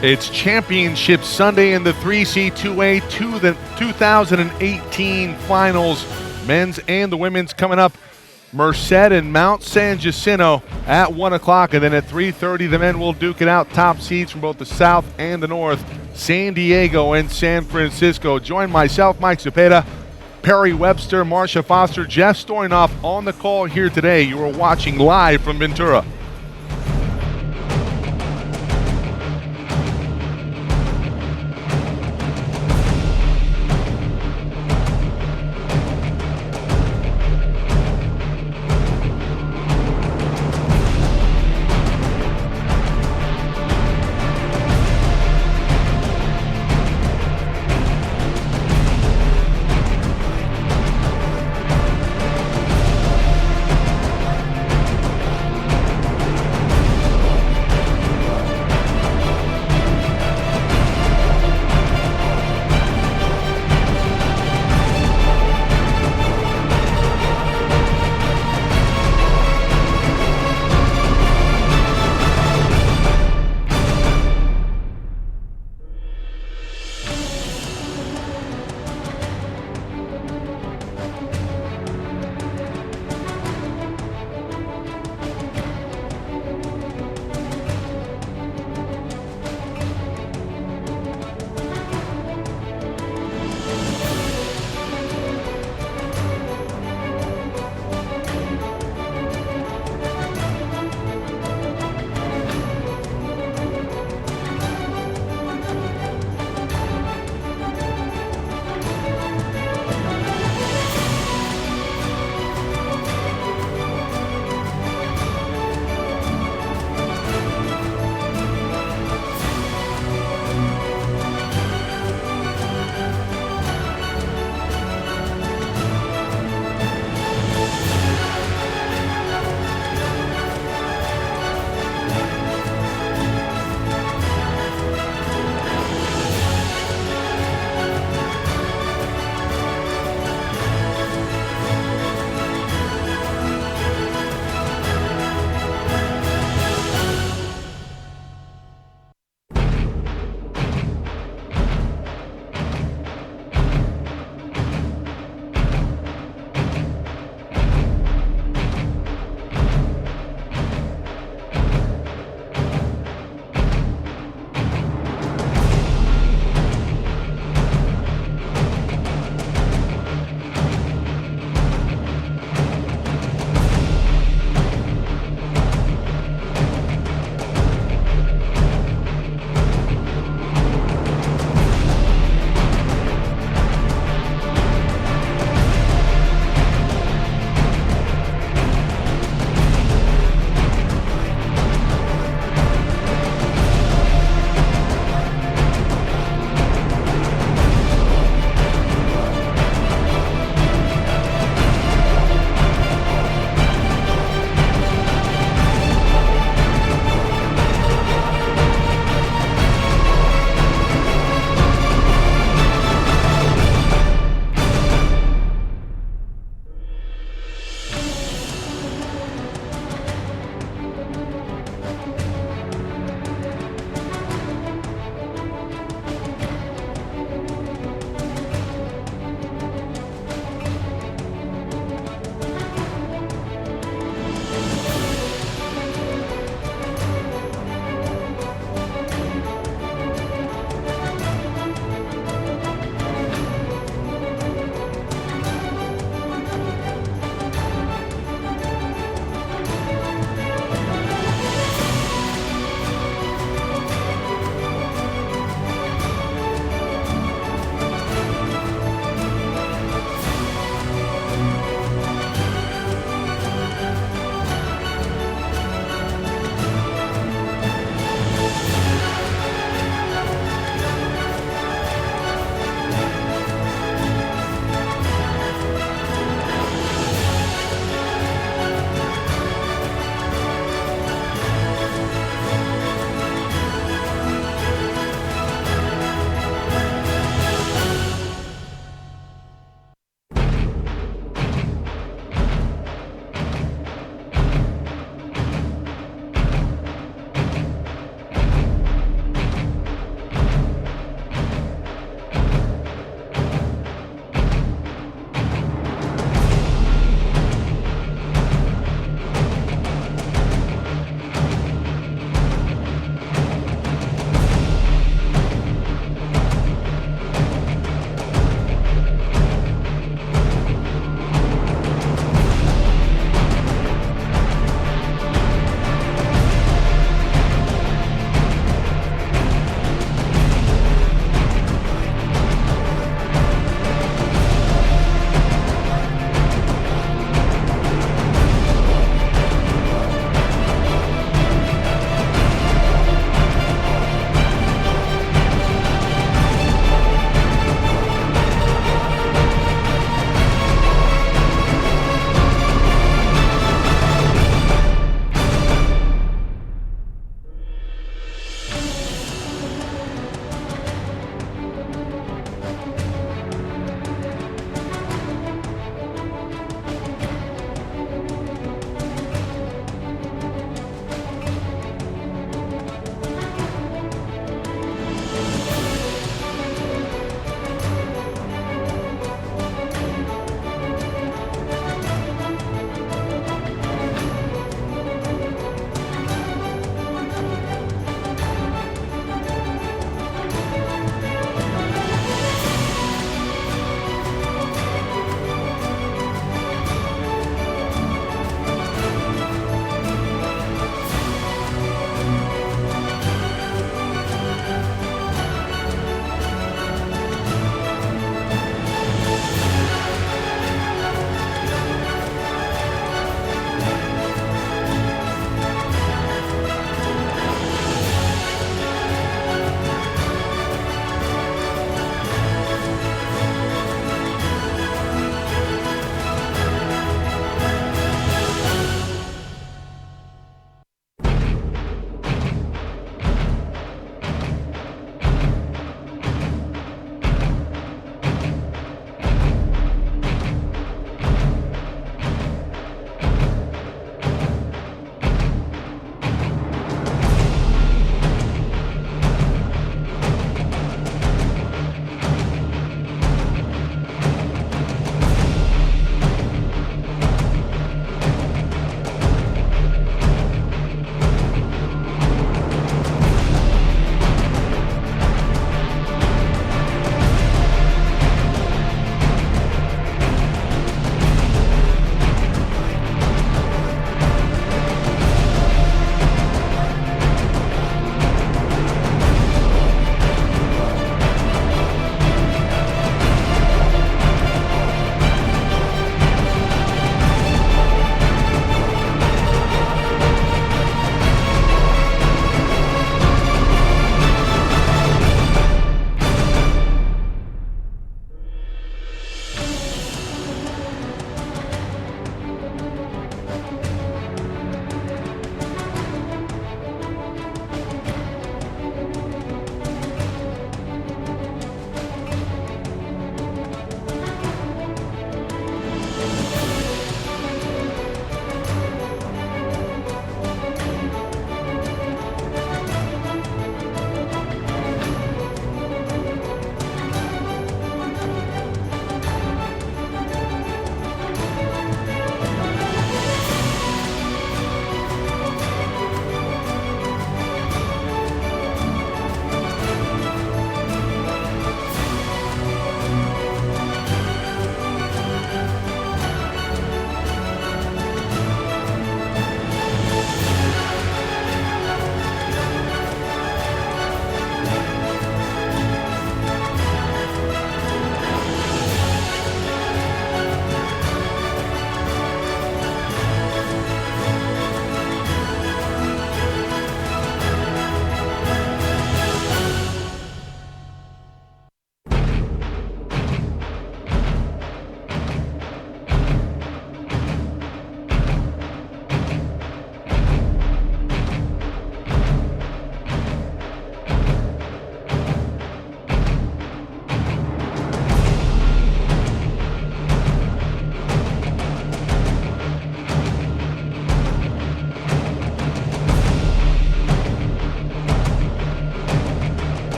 It's Championship Sunday in the 3C2A to the 2018 finals. Men's and the women's coming up. Merced and Mount San Jacinto at 1 o'clock. And then at 3:30, the men will duke it out. Top seeds from both the South and the North. San Diego and San Francisco. Join myself, Mike Cepeda, Perry Webster, Marcia Foster, Jeff Stoynoff on the call here today. You are watching live from Ventura.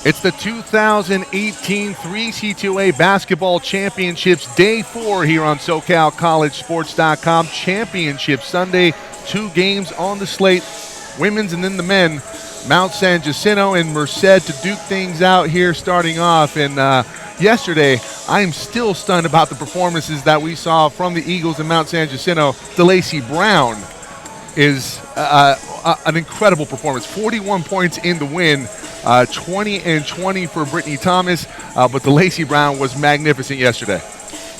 It's the 2018 3C2A Basketball Championships, Day 4 here on SoCalCollegeSports.com. Championship Sunday, 2 games on the slate, women's and then the men. Mount San Jacinto and Merced to duke things out here starting off. And yesterday, I'm still stunned about the performances that we saw from the Eagles and Mount San Jacinto. DeLacy Brown is an incredible performance. 41 points in the win, 20 and 20 for Brittany Thomas, but DeLacy Brown was magnificent yesterday.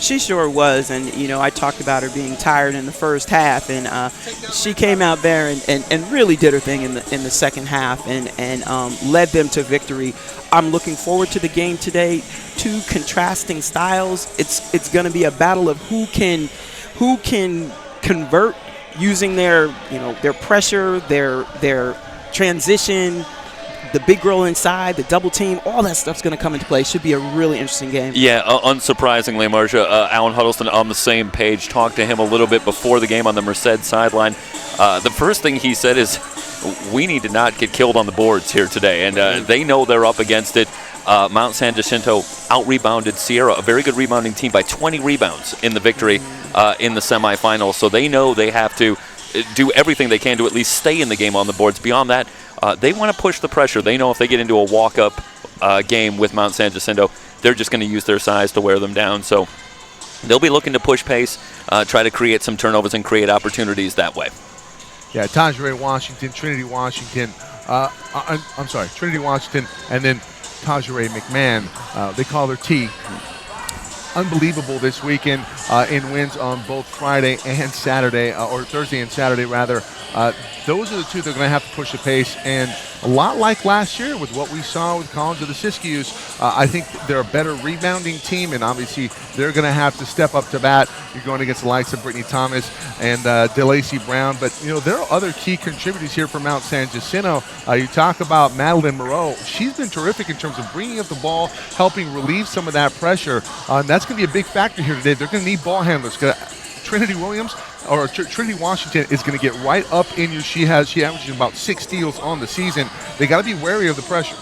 She sure was, and I talked about her being tired in the first half, and she came out there and really did her thing in the second half and led them to victory. I'm looking forward to the game today. 2 contrasting styles. It's going to be a battle of who can convert using their pressure, their transition, the big girl inside, the double team, all that stuff's going to come into play. Should be a really interesting game. Yeah, unsurprisingly, Marcia, Alan Huddleston on the same page. Talked to him a little bit before the game on the Merced sideline. The first thing he said is, we need to not get killed on the boards here today, and they know they're up against it. Mount San Jacinto out-rebounded Sierra, a very good rebounding team, by 20 rebounds in the victory in the semifinals. So they know they have to do everything they can to at least stay in the game on the boards. Beyond that, they want to push the pressure. They know if they get into a walk-up game with Mount San Jacinto, they're just going to use their size to wear them down. So they'll be looking to push pace, try to create some turnovers and create opportunities that way. Yeah, Tajere Washington, Trinity Washington, Trinity Washington, and then Tajere McMahon. They call her T. Unbelievable this weekend in wins on both Friday and Saturday, or Thursday and Saturday, rather. Those are the 2 that are going to have to push the pace, and a lot like last year with what we saw with College of the Siskiyous. I think they're a better rebounding team, and obviously they're going to have to step up to bat. You're going against the likes of Brittany Thomas and DeLacy Brown, but there are other key contributors here for Mount San Jacinto. You talk about Madeline Moreau. She's been terrific in terms of bringing up the ball, helping relieve some of that pressure, and that's going to be a big factor here today. They're going to need ball handlers. Trinity Washington is going to get right up in you. She averages about 6 steals on the season. They got to be wary of the pressure.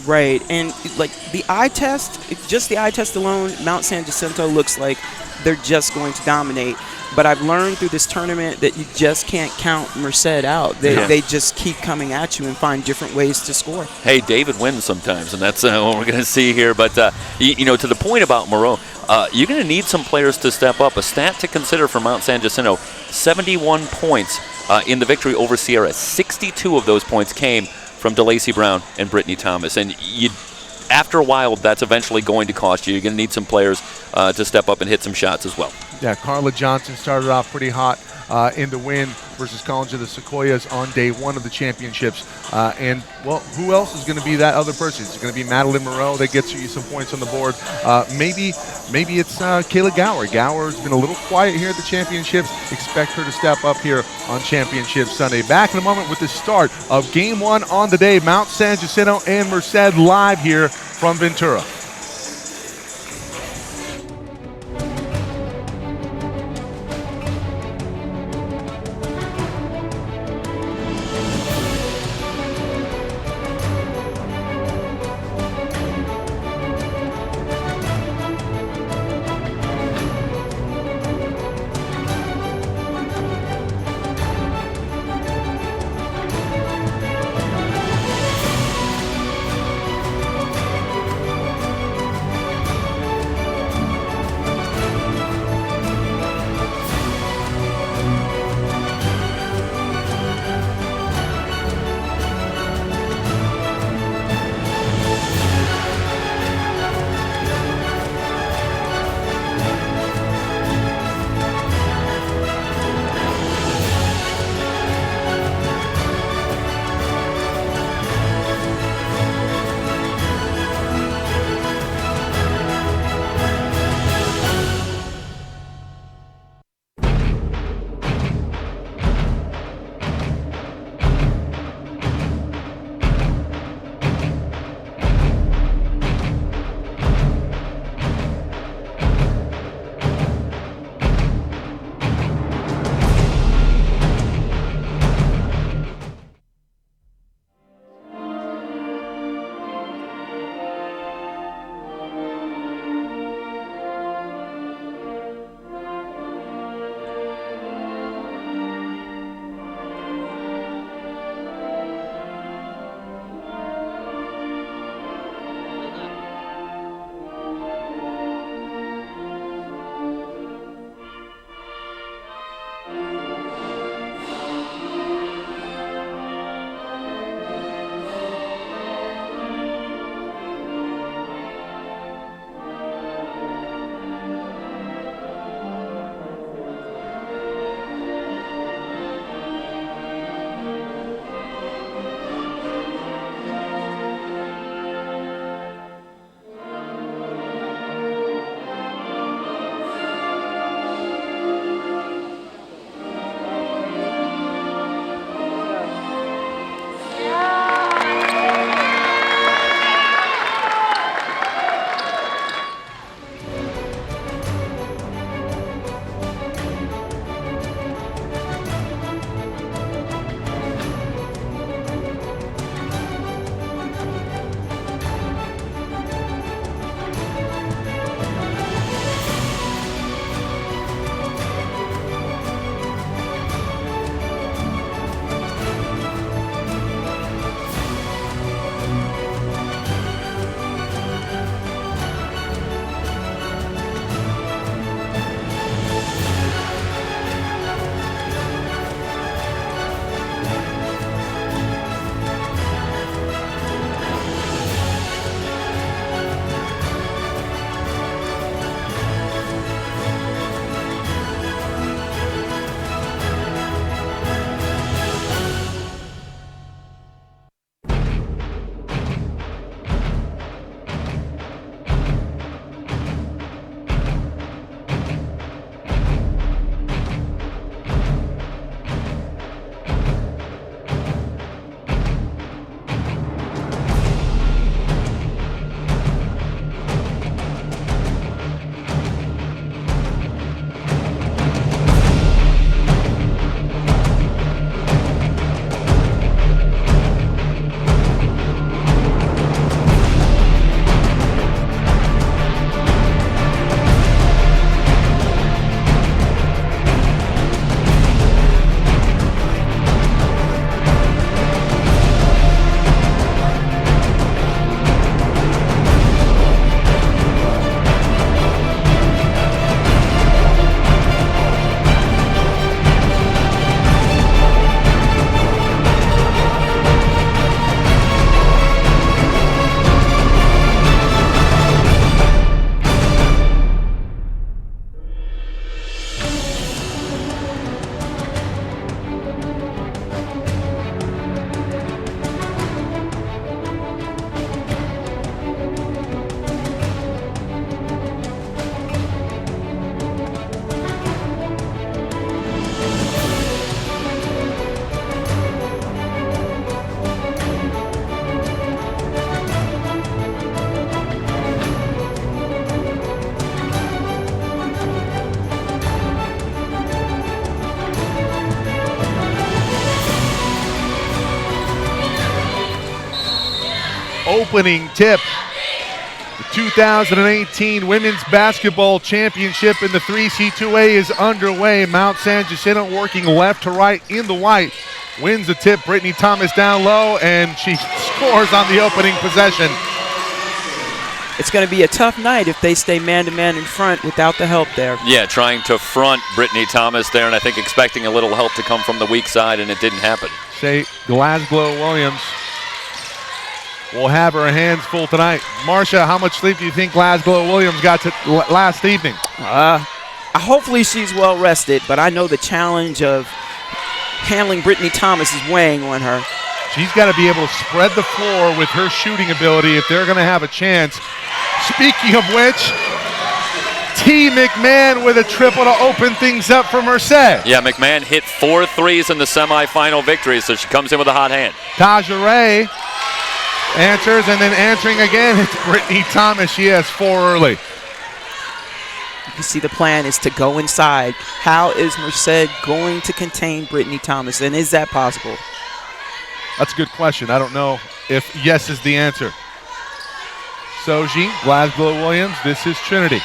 Right, and like the eye test, just the eye test alone, Mount San Jacinto looks like they're just going to dominate. But I've learned through this tournament that you just can't count Merced out. They just keep coming at you and find different ways to score. Hey, David wins sometimes, and that's what we're going to see here. But, to the point about Moreau, you're going to need some players to step up. A stat to consider for Mount San Jacinto, 71 points in the victory over Sierra. 62 of those points came from DeLacy Brown and Brittany Thomas. And after a while, that's eventually going to cost you. You're going to need some players to step up and hit some shots as well. Yeah, Carla Johnson started off pretty hot in the win versus College of the Sequoias on day 1 of the championships. And, well, who else is going to be that other person? It's going to be Madeline Moreau that gets you some points on the board. Maybe it's Kayla Gower. Gower's been a little quiet here at the championships. Expect her to step up here on Championship Sunday. Back in a moment with the start of Game 1 on the day. Mount San Jacinto and Merced live here from Ventura. opening tip. The 2018 Women's Basketball Championship in the 3C2A is underway. Mount San Jacinto working left to right in the white. Wins the tip. Brittany Thomas down low, and she scores on the opening possession. It's going to be a tough night if they stay man-to-man in front without the help there. Yeah, trying to front Brittany Thomas there, and I think expecting a little help to come from the weak side, and it didn't happen. Say Glasgow Williams will have her hands full tonight. Marcia, how much sleep do you think Glasgow Williams got to last evening? Hopefully she's well rested, but I know the challenge of handling Brittany Thomas is weighing on her. She's got to be able to spread the floor with her shooting ability if they're going to have a chance. Speaking of which, T. McMahon with a triple to open things up for Merced. Yeah, McMahon hit 4 threes in the semifinal victory, so she comes in with a hot hand. Taja Ray answers, and then answering again, it's Brittany Thomas. She has 4 early. You see the plan is to go inside. How is Merced going to contain Brittany Thomas, and is that possible? That's a good question. I don't know if yes is the answer. Soji, Glasgow Williams, this is Trinity.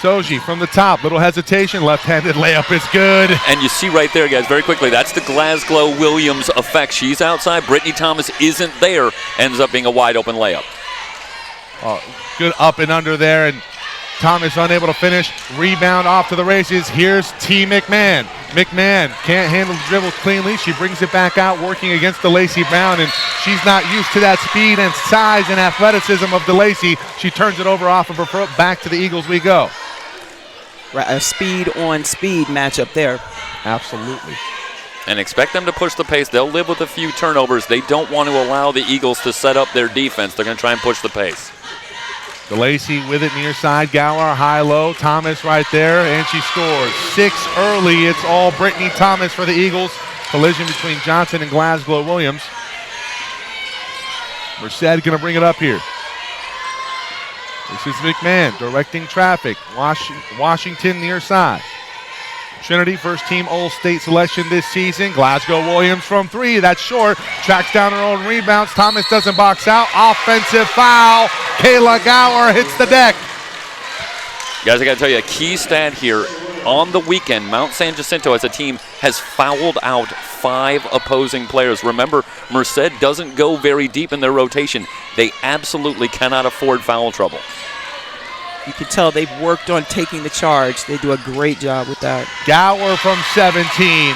Soji from the top, little hesitation, left-handed layup is good. And you see right there, guys, very quickly, that's the Glasgow Williams effect. She's outside, Brittany Thomas isn't there, ends up being a wide-open layup. Good up and under there, and Thomas unable to finish. Rebound off to the races. Here's T. McMahon. McMahon can't handle the dribble cleanly. She brings it back out, working against DeLacy Brown, and she's not used to that speed and size and athleticism of DeLacy. She turns it over off of her foot. Back to the Eagles we go. Right, a speed-on-speed matchup there. Absolutely. And expect them to push the pace. They'll live with a few turnovers. They don't want to allow the Eagles to set up their defense. They're going to try and push the pace. DeLacy with it near side. Gower high-low. Thomas right there, and she scores. 6 early. It's all Brittany Thomas for the Eagles. Collision between Johnson and Glasgow Williams. Merced going to bring it up here. This is McMahon directing traffic. Washington near side. Trinity, first team All-State selection this season. Glasgow Williams from 3, that's short. Tracks down her own rebounds. Thomas doesn't box out. Offensive foul. Kayla Gower hits the deck. Guys, I got to tell you, a key stat here. On the weekend, Mount San Jacinto as a team has fouled out 5 opposing players. Remember, Merced doesn't go very deep in their rotation. They absolutely cannot afford foul trouble. You can tell they've worked on taking the charge. They do a great job with that. Gower from 17.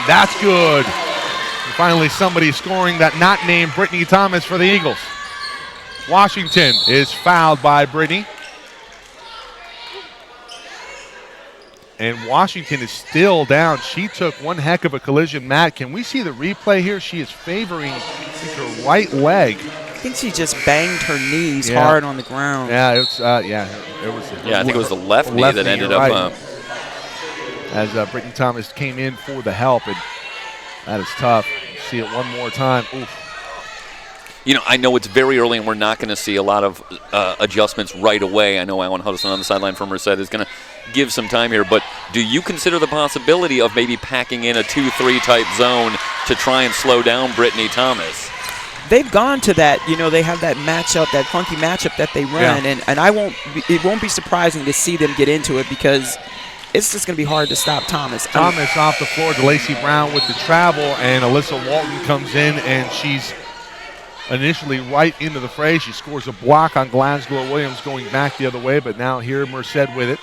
That's good. And finally, somebody scoring that not named Brittany Thomas for the Eagles. Washington is fouled by Brittany. And Washington is still down. She took one heck of a collision. Matt, can we see the replay here? She is favoring, I think, her right leg. I think she just banged her knees hard on the ground. Yeah, it was. I think it was the left knee that ended up. As Brittany Thomas came in for the help, and that is tough. See it one more time. Oof. You know, I know it's very early and we're not going to see a lot of adjustments right away. I know Alan Huddleston on the sideline for Merced is going to give some time here, but do you consider the possibility of maybe packing in a 2-3 type zone to try and slow down Brittany Thomas? They've gone to that, you know, they have that matchup, that funky matchup that they run, and it won't be surprising to see them get into it because it's just going to be hard to stop Thomas. Thomas off the floor, DeLacy Brown with the travel, and Alyssa Walton comes in, and she's initially right into the fray. She scores a block on Glasgow Williams going back the other way, but now here Merced with it.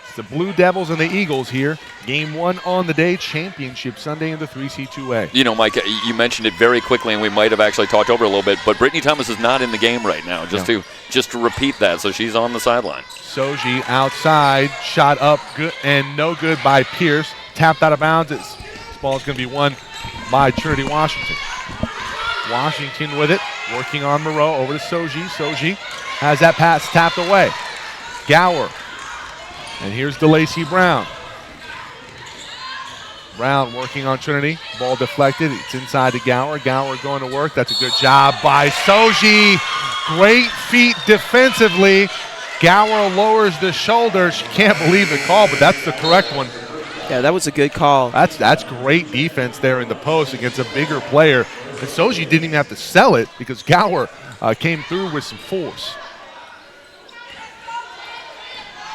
It's the Blue Devils and the Eagles here. Game 1 on the day, championship Sunday in the 3C2A. You know, Mike, you mentioned it very quickly, and we might have actually talked over a little bit, but Brittany Thomas is not in the game right now, just to repeat that, so she's on the sideline. Soji outside, shot up, good and no good by Pierce. Tapped out of bounds. This ball is going to be won by Trinity Washington. Washington with it, working on Moreau over to Soji. Soji has that pass tapped away. Gower. And here's DeLacy Brown. Brown working on Trinity. Ball deflected. It's inside to Gower. Gower going to work. That's a good job by Soji. Great feet defensively. Gower lowers the shoulder. She can't believe the call, but that's the correct one. Yeah, that was a good call. That's great defense there in the post against a bigger player. And Soji didn't even have to sell it because Gower came through with some force.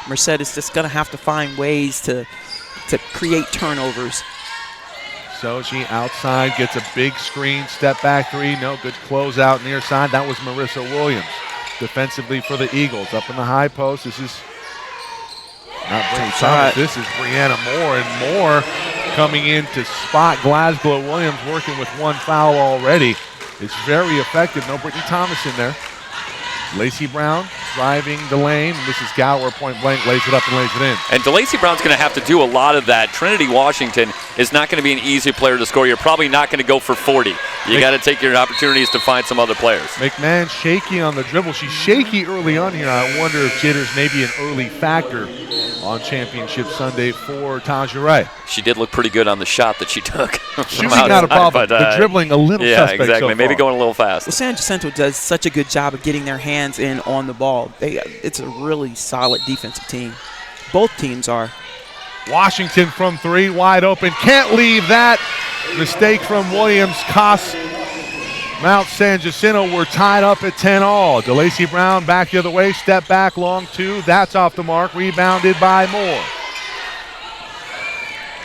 Merced is just going to have to find ways to create turnovers. Soji outside gets a big screen, step back three. No, good closeout near side. That was Marissa Williams. Defensively for the Eagles. Up in the high post. This is not Brittany Thomas. This is Brianna Moore. And Moore coming in to spot Glasgow Williams, working with one foul already. It's very effective. No Brittany Thomas in there. Lacey Brown driving the lane. This is Gower, point blank, lays it up and lays it in. And DeLacy Brown's going to have to do a lot of that. Trinity Washington is not going to be an easy player to score. You're probably not going to go for 40. You got to take your opportunities to find some other players. McMahon shaky on the dribble. She's shaky early on here. I wonder if jitters may be an early factor on Championship Sunday for Taja Ray. She did look pretty good on the shot that she took. Shooting not a problem, but the dribbling a little suspect exactly. so Maybe far. going a little fast. Well, San Jacinto does such a good job of getting their hands in on the ball. It's a really solid defensive team. Both teams are. Washington from three, wide open. Can't leave that. Mistake from Williams costs Mount San Jacinto. We're tied up at 10-all. DeLacy Brown back the other way. Step back, long two. That's off the mark. Rebounded by Moore.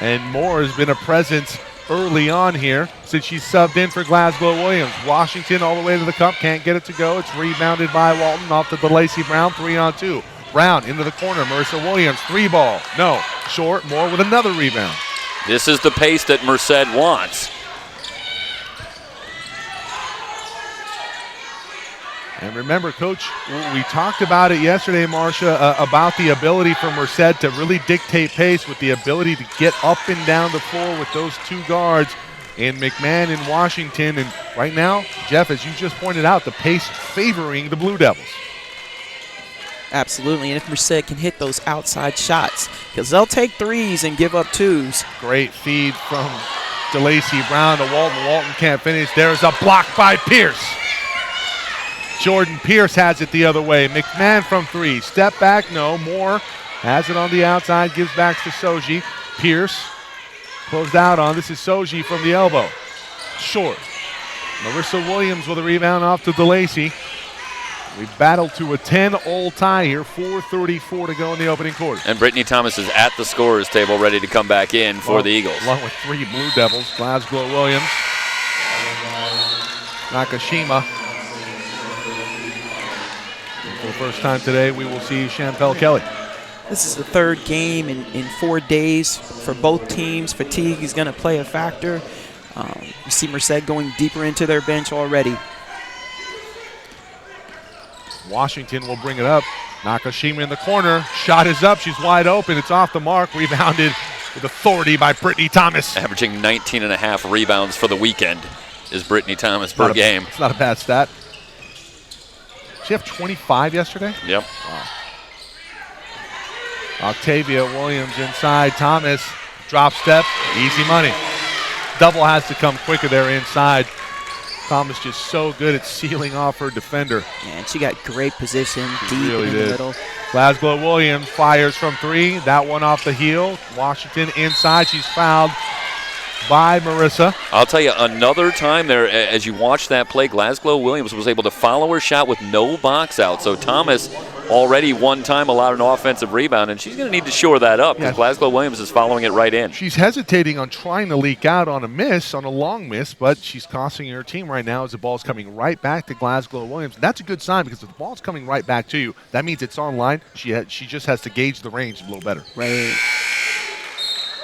And Moore has been a presence early on here since she subbed in for Glasgow Williams. Washington all the way to the cup. Can't get it to go. It's rebounded by Walton off to DeLacy Brown. 3-on-2. Brown into the corner. Marissa Williams, three ball. No. Short. Moore with another rebound. This is the pace that Merced wants. And remember, Coach, we talked about it yesterday, Marcia, about the ability for Merced to really dictate pace with the ability to get up and down the floor with those two guards in McMahon and Washington. And right now, Jeff, as you just pointed out, the pace favoring the Blue Devils. Absolutely, and if Merced can hit those outside shots, because they'll take threes and give up twos. Great feed from DeLacy Brown to Walton. Walton can't finish. There's a block by Pierce. Jordan Pierce has it the other way. McMahon from three. Step back, no. Moore has it on the outside, gives back to Soji. Pierce closed out on. This is Soji from the elbow. Short. Marissa Williams with a rebound off to DeLacy. We battled to a 10-all tie here. 4:34 to go in the opening quarter. And Brittany Thomas is at the scorer's table ready to come back in for the Eagles. Along with three Blue Devils. Glasgow Williams. Nakashima. For the first time today, we will see Champel Kelly. This is the third game in 4 days for both teams. Fatigue is going to play a factor. You see Merced going deeper into their bench already. Washington will bring it up. Nakashima in the corner. Shot is up. She's wide open. It's off the mark. Rebounded with authority by Brittany Thomas. Averaging 19.5 rebounds for the weekend is Brittany Thomas per game. It's not a bad stat. She have 25 yesterday? Yep. Wow. Octavia Williams inside. Thomas, drop step, easy money. Double has to come quicker there inside. Thomas just so good at sealing off her defender. Yeah, and she got great position deep really in the middle. Glasgow Williams fires from three. That one off the heel. Washington inside. She's fouled by Marissa. I'll tell you, another time there, as you watch that play, Glasgow Williams was able to follow her shot with no box out. So Thomas already one time allowed an offensive rebound, and she's going to need to shore that up because Glasgow Williams is following it right in. She's hesitating on trying to leak out on a miss, on a long miss, but she's costing her team right now as the ball's coming right back to Glasgow Williams. And that's a good sign because if the ball's coming right back to you, that means it's online. She just has to gauge the range a little better. Right.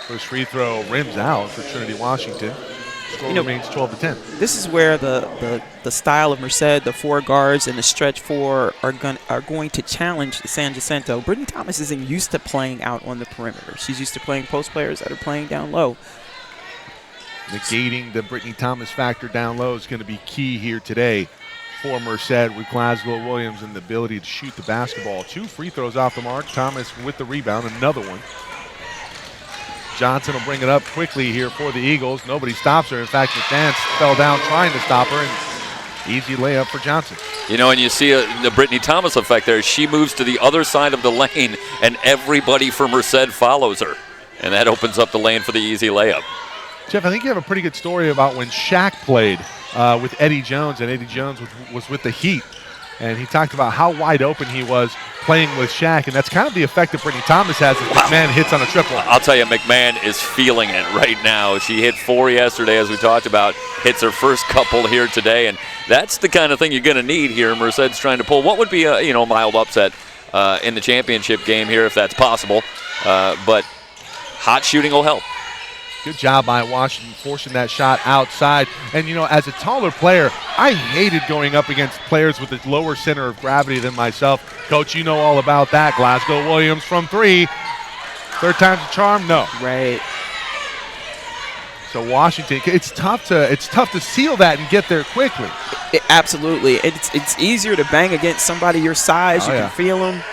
First free throw rims out for Trinity Washington. Score remains 12-10. This is where the style of Merced, the four guards and the stretch four are going to challenge San Jacinto. Brittany Thomas isn't used to playing out on the perimeter. She's used to playing post players that are playing down low. Negating the Brittany Thomas factor down low is going to be key here today for Merced with Glasgow Williams and the ability to shoot the basketball. 2 free throws off the mark. Thomas with the rebound, another one. Johnson will bring it up quickly here for the Eagles. Nobody stops her. In fact, McMahon fell down trying to stop her, and easy layup for Johnson. You know, and you see the Brittany Thomas effect there. She moves to the other side of the lane, and everybody from Merced follows her. And that opens up the lane for the easy layup. Jeff, I think you have a pretty good story about when Shaq played with Eddie Jones, and Eddie Jones was with the Heat. And he talked about how wide open he was playing with Shaq, and that's kind of the effect that Brittany Thomas has as McMahon hits on a triple. I'll tell you, McMahon is feeling it right now. She hit 4 yesterday, as we talked about, hits her first couple here today, and that's the kind of thing you're going to need here. Merced's trying to pull what would be a mild upset in the championship game here if that's possible, but hot shooting will help. Good job by Washington forcing that shot outside. And, as a taller player, I hated going up against players with a lower center of gravity than myself. Coach, you know all about that. Glasgow Williams from 3. Third time's a charm? No. Right. So Washington, it's tough to seal that and get there quickly. Absolutely. It's easier to bang against somebody your size. You can feel them.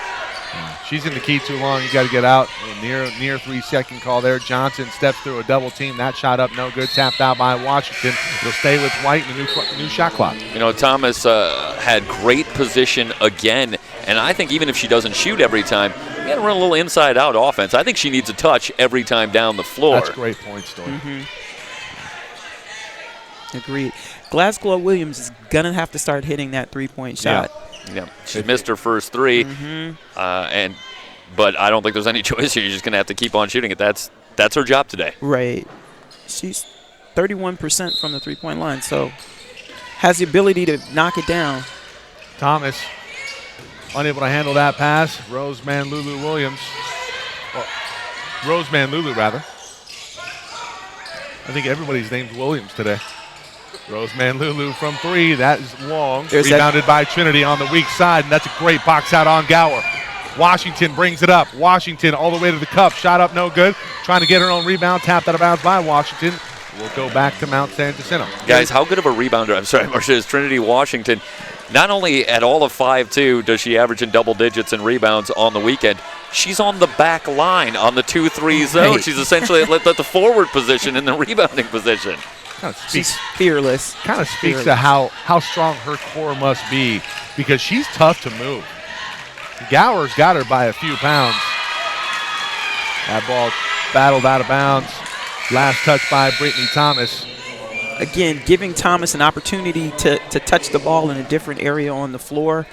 She's in the key too long. You got to get out. Near 3-second call there. Johnson steps through a double team. That shot up, no good. Tapped out by Washington. It'll stay with White in the new shot clock. Thomas had great position again, and I think even if she doesn't shoot every time, you got to run a little inside-out offense. I think she needs a touch every time down the floor. That's a great point, Story. Agreed. Glasgow Williams is going to have to start hitting that three-point shot. Yeah, she missed her first 3, but I don't think there's any choice here. You're just going to have to keep on shooting it. That's her job today. Right. She's 31% from the three-point line, so has the ability to knock it down. Thomas unable to handle that pass. Roseman Lulu Williams. Roseman Lulu, rather. I think everybody's named Williams today. Roseman Lulu from 3. That is long. Rebounded by Trinity on the weak side, and that's a great box out on Gower. Washington brings it up. Washington all the way to the cup. Shot up, no good. Trying to get her own rebound. Tapped out of bounds by Washington. We'll go back to Mount San Jacinto. Guys, how good of a rebounder, Marcia, is Trinity Washington? Not only at all of 5'2" does she average in double digits in rebounds on the weekend, she's on the back line on the 2-3 zone. She's essentially at the forward position in the rebounding position. She's fearless. Kind of speaks to how strong her core must be, because she's tough to move. Gower's got her by a few pounds. That ball battled out of bounds. Last touch by Brittany Thomas. Again, giving Thomas an opportunity to touch the ball in a different area on the floor.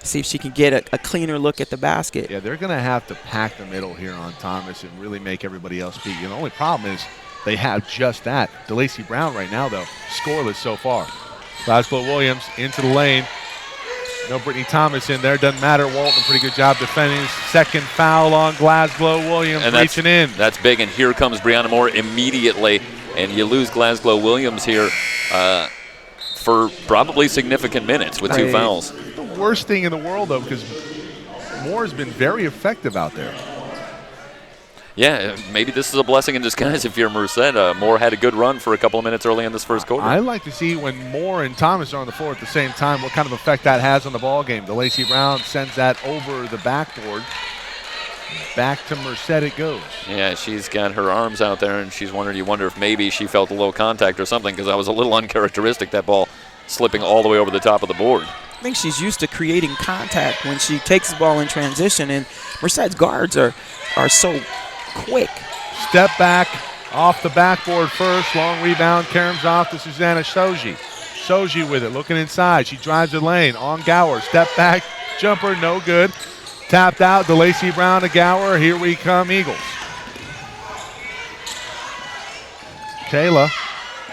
See if she can get a cleaner look at the basket. Yeah, they're going to have to pack the middle here on Thomas and really make everybody else beat. The only problem is they have just that. DeLacy Brown right now, though, scoreless so far. Glasgow Williams into the lane. No Brittany Thomas in there. Doesn't matter. Walton, pretty good job defending. Second foul on Glasgow Williams, and reaching in. That's big, and here comes Brianna Moore immediately. And you lose Glasgow Williams here for probably significant minutes with 2 fouls. The worst thing in the world, though, because Moore has been very effective out there. Yeah, maybe this is a blessing in disguise if you're Merced. Moore had a good run for a couple of minutes early in this first quarter. I like to see when Moore and Thomas are on the floor at the same time what kind of effect that has on the ball game. DeLacy Brown sends that over the backboard. Back to Merced it goes. Yeah, she's got her arms out there, and she's wondering. You wonder if maybe she felt a little contact or something, because that was a little uncharacteristic, that ball slipping all the way over the top of the board. I think she's used to creating contact when she takes the ball in transition, and Merced's guards are so quick. Step back off the backboard first. Long rebound. Karam's off to Susanna Shoji. Shoji with it, looking inside. She drives the lane on Gower. Step back. Jumper, no good. Tapped out. DeLacy Brown to Gower. Here we come, Eagles. Taylor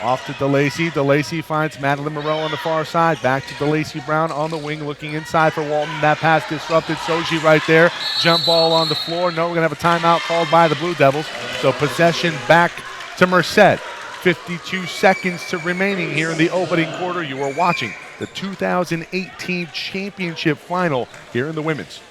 off to DeLacy. DeLacy finds Madeline Moreau on the far side. Back to DeLacy Brown on the wing, looking inside for Walton. That pass disrupted. Shoji right there. Jump ball on the floor. No, we're going to have a timeout called by the Blue Devils. So possession back to Merced. 52 seconds to remaining here in the opening quarter. You are watching the 2018 championship final here in the women's.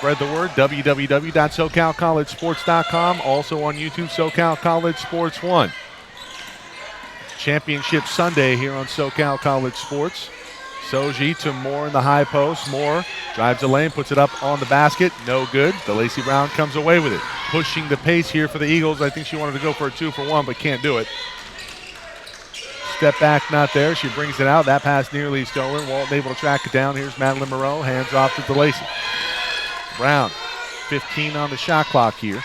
Spread the word, www.socalcollegesports.com. Also on YouTube, SoCal College Sports 1. Championship Sunday here on SoCal College Sports. Soji to Moore in the high post. Moore drives the lane, puts it up on the basket. No good. DeLacy Brown comes away with it. Pushing the pace here for the Eagles. I think she wanted to go for a 2-for-1, but can't do it. Step back, not there. She brings it out. That pass nearly stolen. Walton able to track it down. Here's Madeline Moreau. Hands off to DeLacy. Brown, 15 on the shot clock here.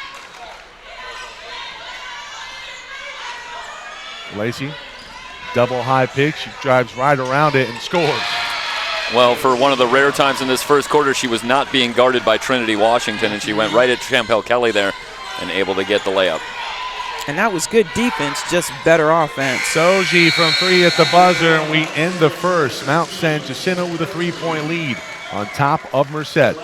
DeLacy, double high pick. She drives right around it and scores. Well, for one of the rare times in this first quarter, she was not being guarded by Trinity Washington, and she went right at Champel Kelly there and able to get the layup. And that was good defense, just better offense. Soji from 3 at the buzzer, and we end the first. Mount San Jacinto with a 3-point lead on top of Merced.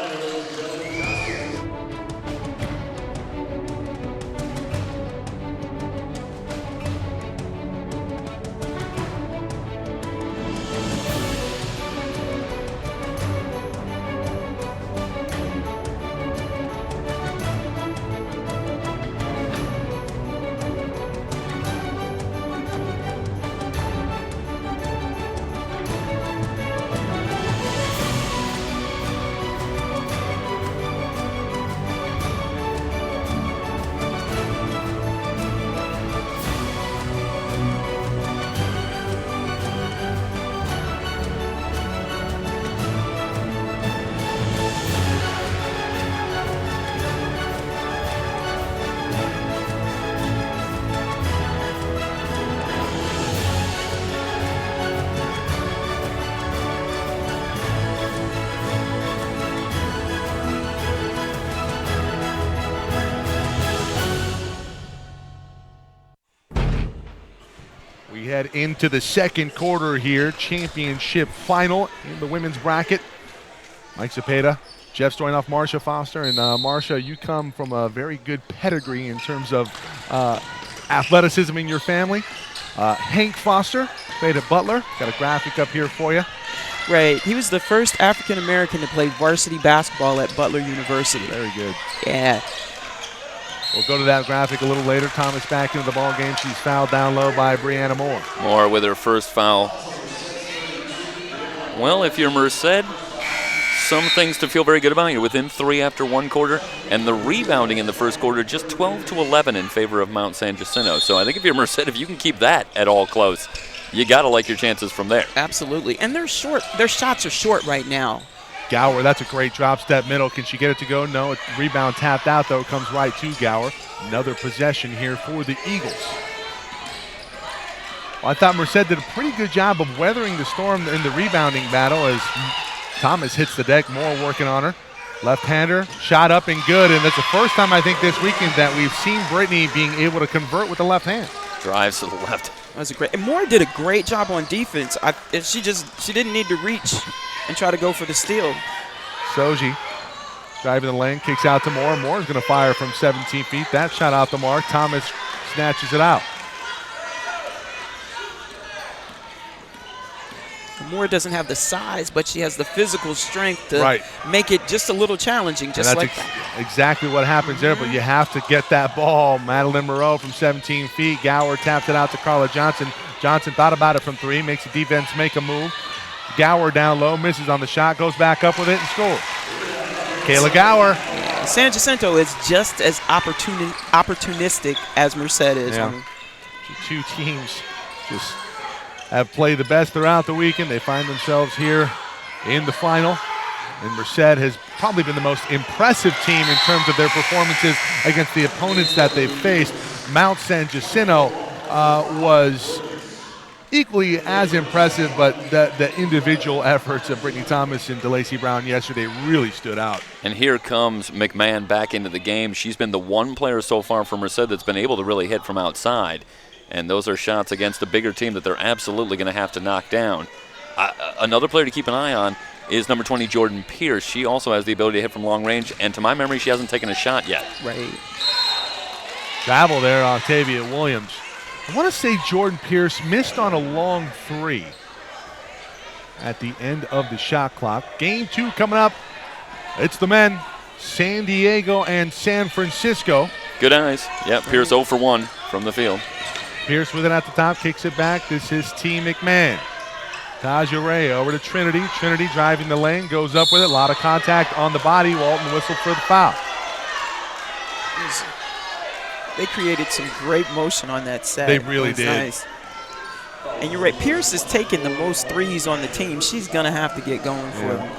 We head into the second quarter here. Championship final in the women's bracket. Mike Zepeda, Jeff Stoynoff, Marcia Foster. And Marcia, you come from a very good pedigree in terms of athleticism in your family. Hank Foster played at Butler. Got a graphic up here for you. Right. He was the first African-American to play varsity basketball at Butler University. Very good. Yeah. We'll go to that graphic a little later. Thomas back into the ball game. She's fouled down low by Brianna Moore. Moore with her first foul. Well, if you're Merced, some things to feel very good about. You're within 3 after 1 quarter, and the rebounding in the first quarter just 12-11 in favor of Mount San Jacinto. So I think if you're Merced, if you can keep that at all close, you got to like your chances from there. Absolutely. And they're short. Their shots are short right now. Gower, that's a great drop step middle. Can she get it to go? No, rebound tapped out, though. It comes right to Gower. Another possession here for the Eagles. Well, I thought Merced did a pretty good job of weathering the storm in the rebounding battle as Thomas hits the deck. Moore working on her. Left-hander, shot up and good. And that's the first time I think this weekend that we've seen Brittany being able to convert with the left hand. Drives to the left. That was a great. And Moore did a great job on defense. She didn't need to reach and try to go for the steal. Soji driving the lane, kicks out to Moore. Moore's going to fire from 17 feet. That shot out the mark. Thomas snatches it out. Moore doesn't have the size, but she has the physical strength to make it just a little challenging, just like that. Exactly what happens there, but you have to get that ball. Madeline Moreau from 17 feet. Gower tapped it out to Carla Johnson. Johnson thought about it from 3, makes the defense make a move. Gower down low, misses on the shot, goes back up with it and scores. Kayla Gower. San Jacinto is just as opportunistic as Merced is. Yeah. Two teams just have played the best throughout the weekend. They find themselves here in the final. And Merced has probably been the most impressive team in terms of their performances against the opponents that they've faced. Mount San Jacinto was equally as impressive, but the individual efforts of Brittany Thomas and DeLacy Brown yesterday really stood out. And here comes McMahon back into the game. She's been the one player so far for Merced that's been able to really hit from outside. And those are shots against a bigger team that they're absolutely going to have to knock down. Another player to keep an eye on is number 20, Jordan Pierce. She also has the ability to hit from long range, and to my memory, she hasn't taken a shot yet. Right. Travel there, Octavia Williams. I want to say Jordan Pierce missed on a long 3 at the end of the shot clock. Game 2 coming up. It's the men. San Diego and San Francisco. Good eyes. Yep, Pierce 0 for 1 from the field. Pierce with it at the top, kicks it back. This is T. McMahon. Taja Ray over to Trinity. Trinity driving the lane, goes up with it. A lot of contact on the body. Walton whistled for the foul. They created some great motion on that set. They really did. Nice. And you're right, Pierce is taking the most threes on the team. She's going to have to get going for them.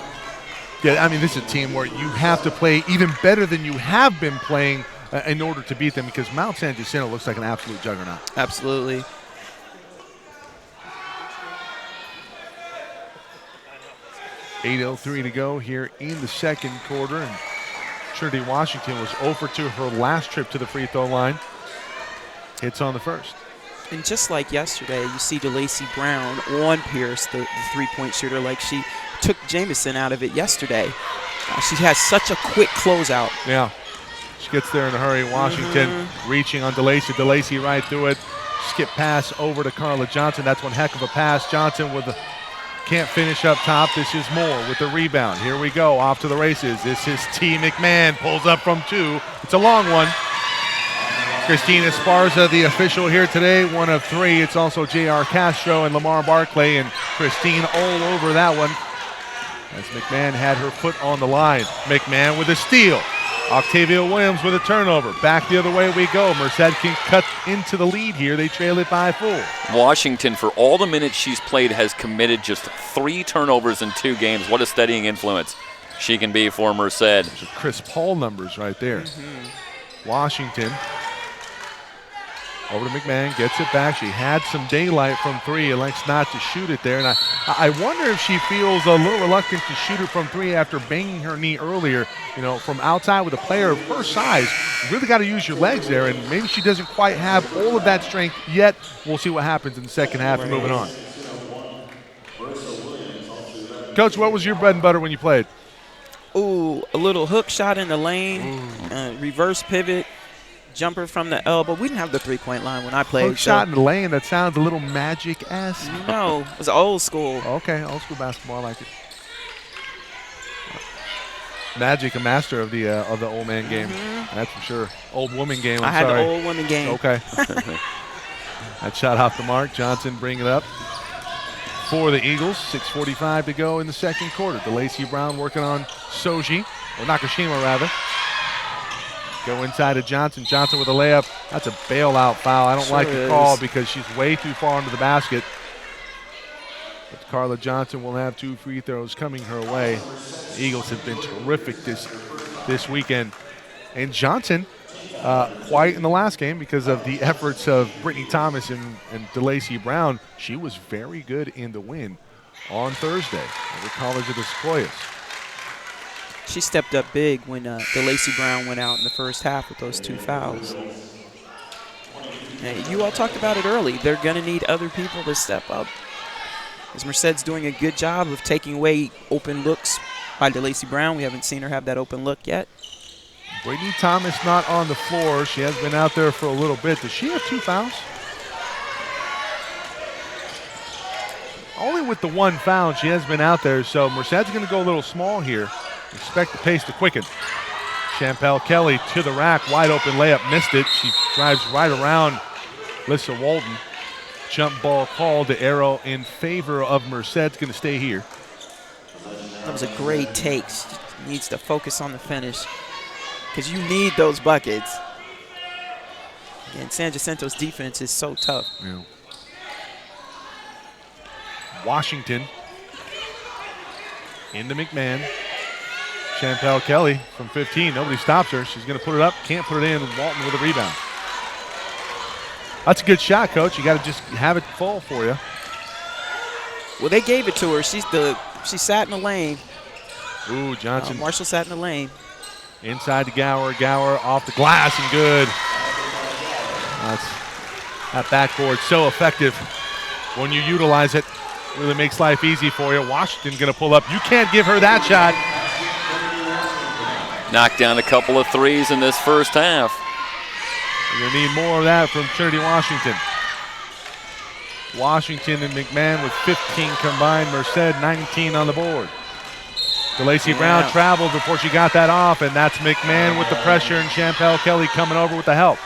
Yeah, I mean, this is a team where you have to play even better than you have been playing in order to beat them, because Mount San Jacinto looks like an absolute juggernaut. Absolutely. .803 to go here in the second quarter, and Trinity Washington was 0 for 2 her last trip to the free throw line. Hits on the first. And just like yesterday, you see DeLacy Brown on Pierce, the three-point shooter, like she took Jamison out of it yesterday. She has such a quick closeout. Yeah. She gets there in a hurry. Washington reaching on DeLacy. DeLacy right through it. Skip pass over to Carla Johnson. That's one heck of a pass. Johnson with the can't finish up top. This is Moore with the rebound. Here we go. Off to the races. This is T. McMahon. Pulls up from 2. It's a long one. Christina Esparza, the official here today, 1 of 3. It's also J.R. Castro and Lamar Barclay, and Christine all over that one as McMahon had her foot on the line. McMahon with a steal. Octavia Williams with a turnover. Back the other way we go. Merced can cut into the lead here. They trail it by 4. Washington, for all the minutes she's played, has committed just 3 turnovers in 2 games. What a steadying influence she can be for Merced. Those are Chris Paul numbers right there. Washington over to McMahon, gets it back. She had some daylight from 3, elects not to shoot it there. And I wonder if she feels a little reluctant to shoot it from 3 after banging her knee earlier. You know, from outside with a player of her size, you really got to use your legs there. And maybe she doesn't quite have all of that strength yet. We'll see what happens in the second half and moving on. Coach, what was your bread and butter when you played? Ooh, a little hook shot in the lane, reverse pivot. Jumper from the elbow. We didn't have the three-point line when I played. Hook shot in the lane. That sounds a little Magic-esque. No, it was old school. Okay, old school basketball. I like it. Magic, a master of the old man game. That's for sure. Old woman game. I had the old woman game. Okay. That shot off the mark. Johnson bring it up for the Eagles. 6:45 to go in the second quarter. DeLacy Brown working on Soji, or Nakashima rather. Go inside to Johnson. Johnson with a layup. That's a bailout foul. I don't like the call because she's way too far into the basket. But Carla Johnson will have 2 free throws coming her way. The Eagles have been terrific this weekend. And Johnson, quiet in the last game because of the efforts of Brittany Thomas and DeLacy Brown. She was very good in the win on Thursday at the College of the Sequoias. She stepped up big when DeLacy Brown went out in the first half with those 2 fouls. And you all talked about it early. They're going to need other people to step up. As Merced's doing a good job of taking away open looks by DeLacy Brown. We haven't seen her have that open look yet. Brittany Thomas not on the floor. She has been out there for a little bit. Does she have 2 fouls? Only with the 1 foul, she has been out there. So Merced's going to go a little small here. Expect the pace to quicken. Champel Kelly to the rack, wide open layup, missed it. She drives right around Lissa Walton. Jump ball called. The arrow in favor of Merced. It's going to stay here. That was a great take. She needs to focus on the finish because you need those buckets. And San Jacinto's defense is so tough. Yeah. Washington into McMahon. Champel Kelly from 15. Nobody stops her. She's going to put it up. Can't put it in. Walton with a rebound. That's a good shot, Coach. You got to just have it fall for you. Well, they gave it to her. She sat in the lane. Ooh, Johnson. Marshall sat in the lane. Inside to Gower. Gower off the glass and good. That backboard so effective when you utilize it. Really makes life easy for you. Washington going to pull up. You can't give her that shot. Knocked down a couple of threes in this first half. You're going to need more of that from Trinity Washington. Washington and McMahon with 15 combined. Merced 19 on the board. DeLacy Brown traveled before she got that off, and that's McMahon with the pressure, and Champel Kelly coming over with the help.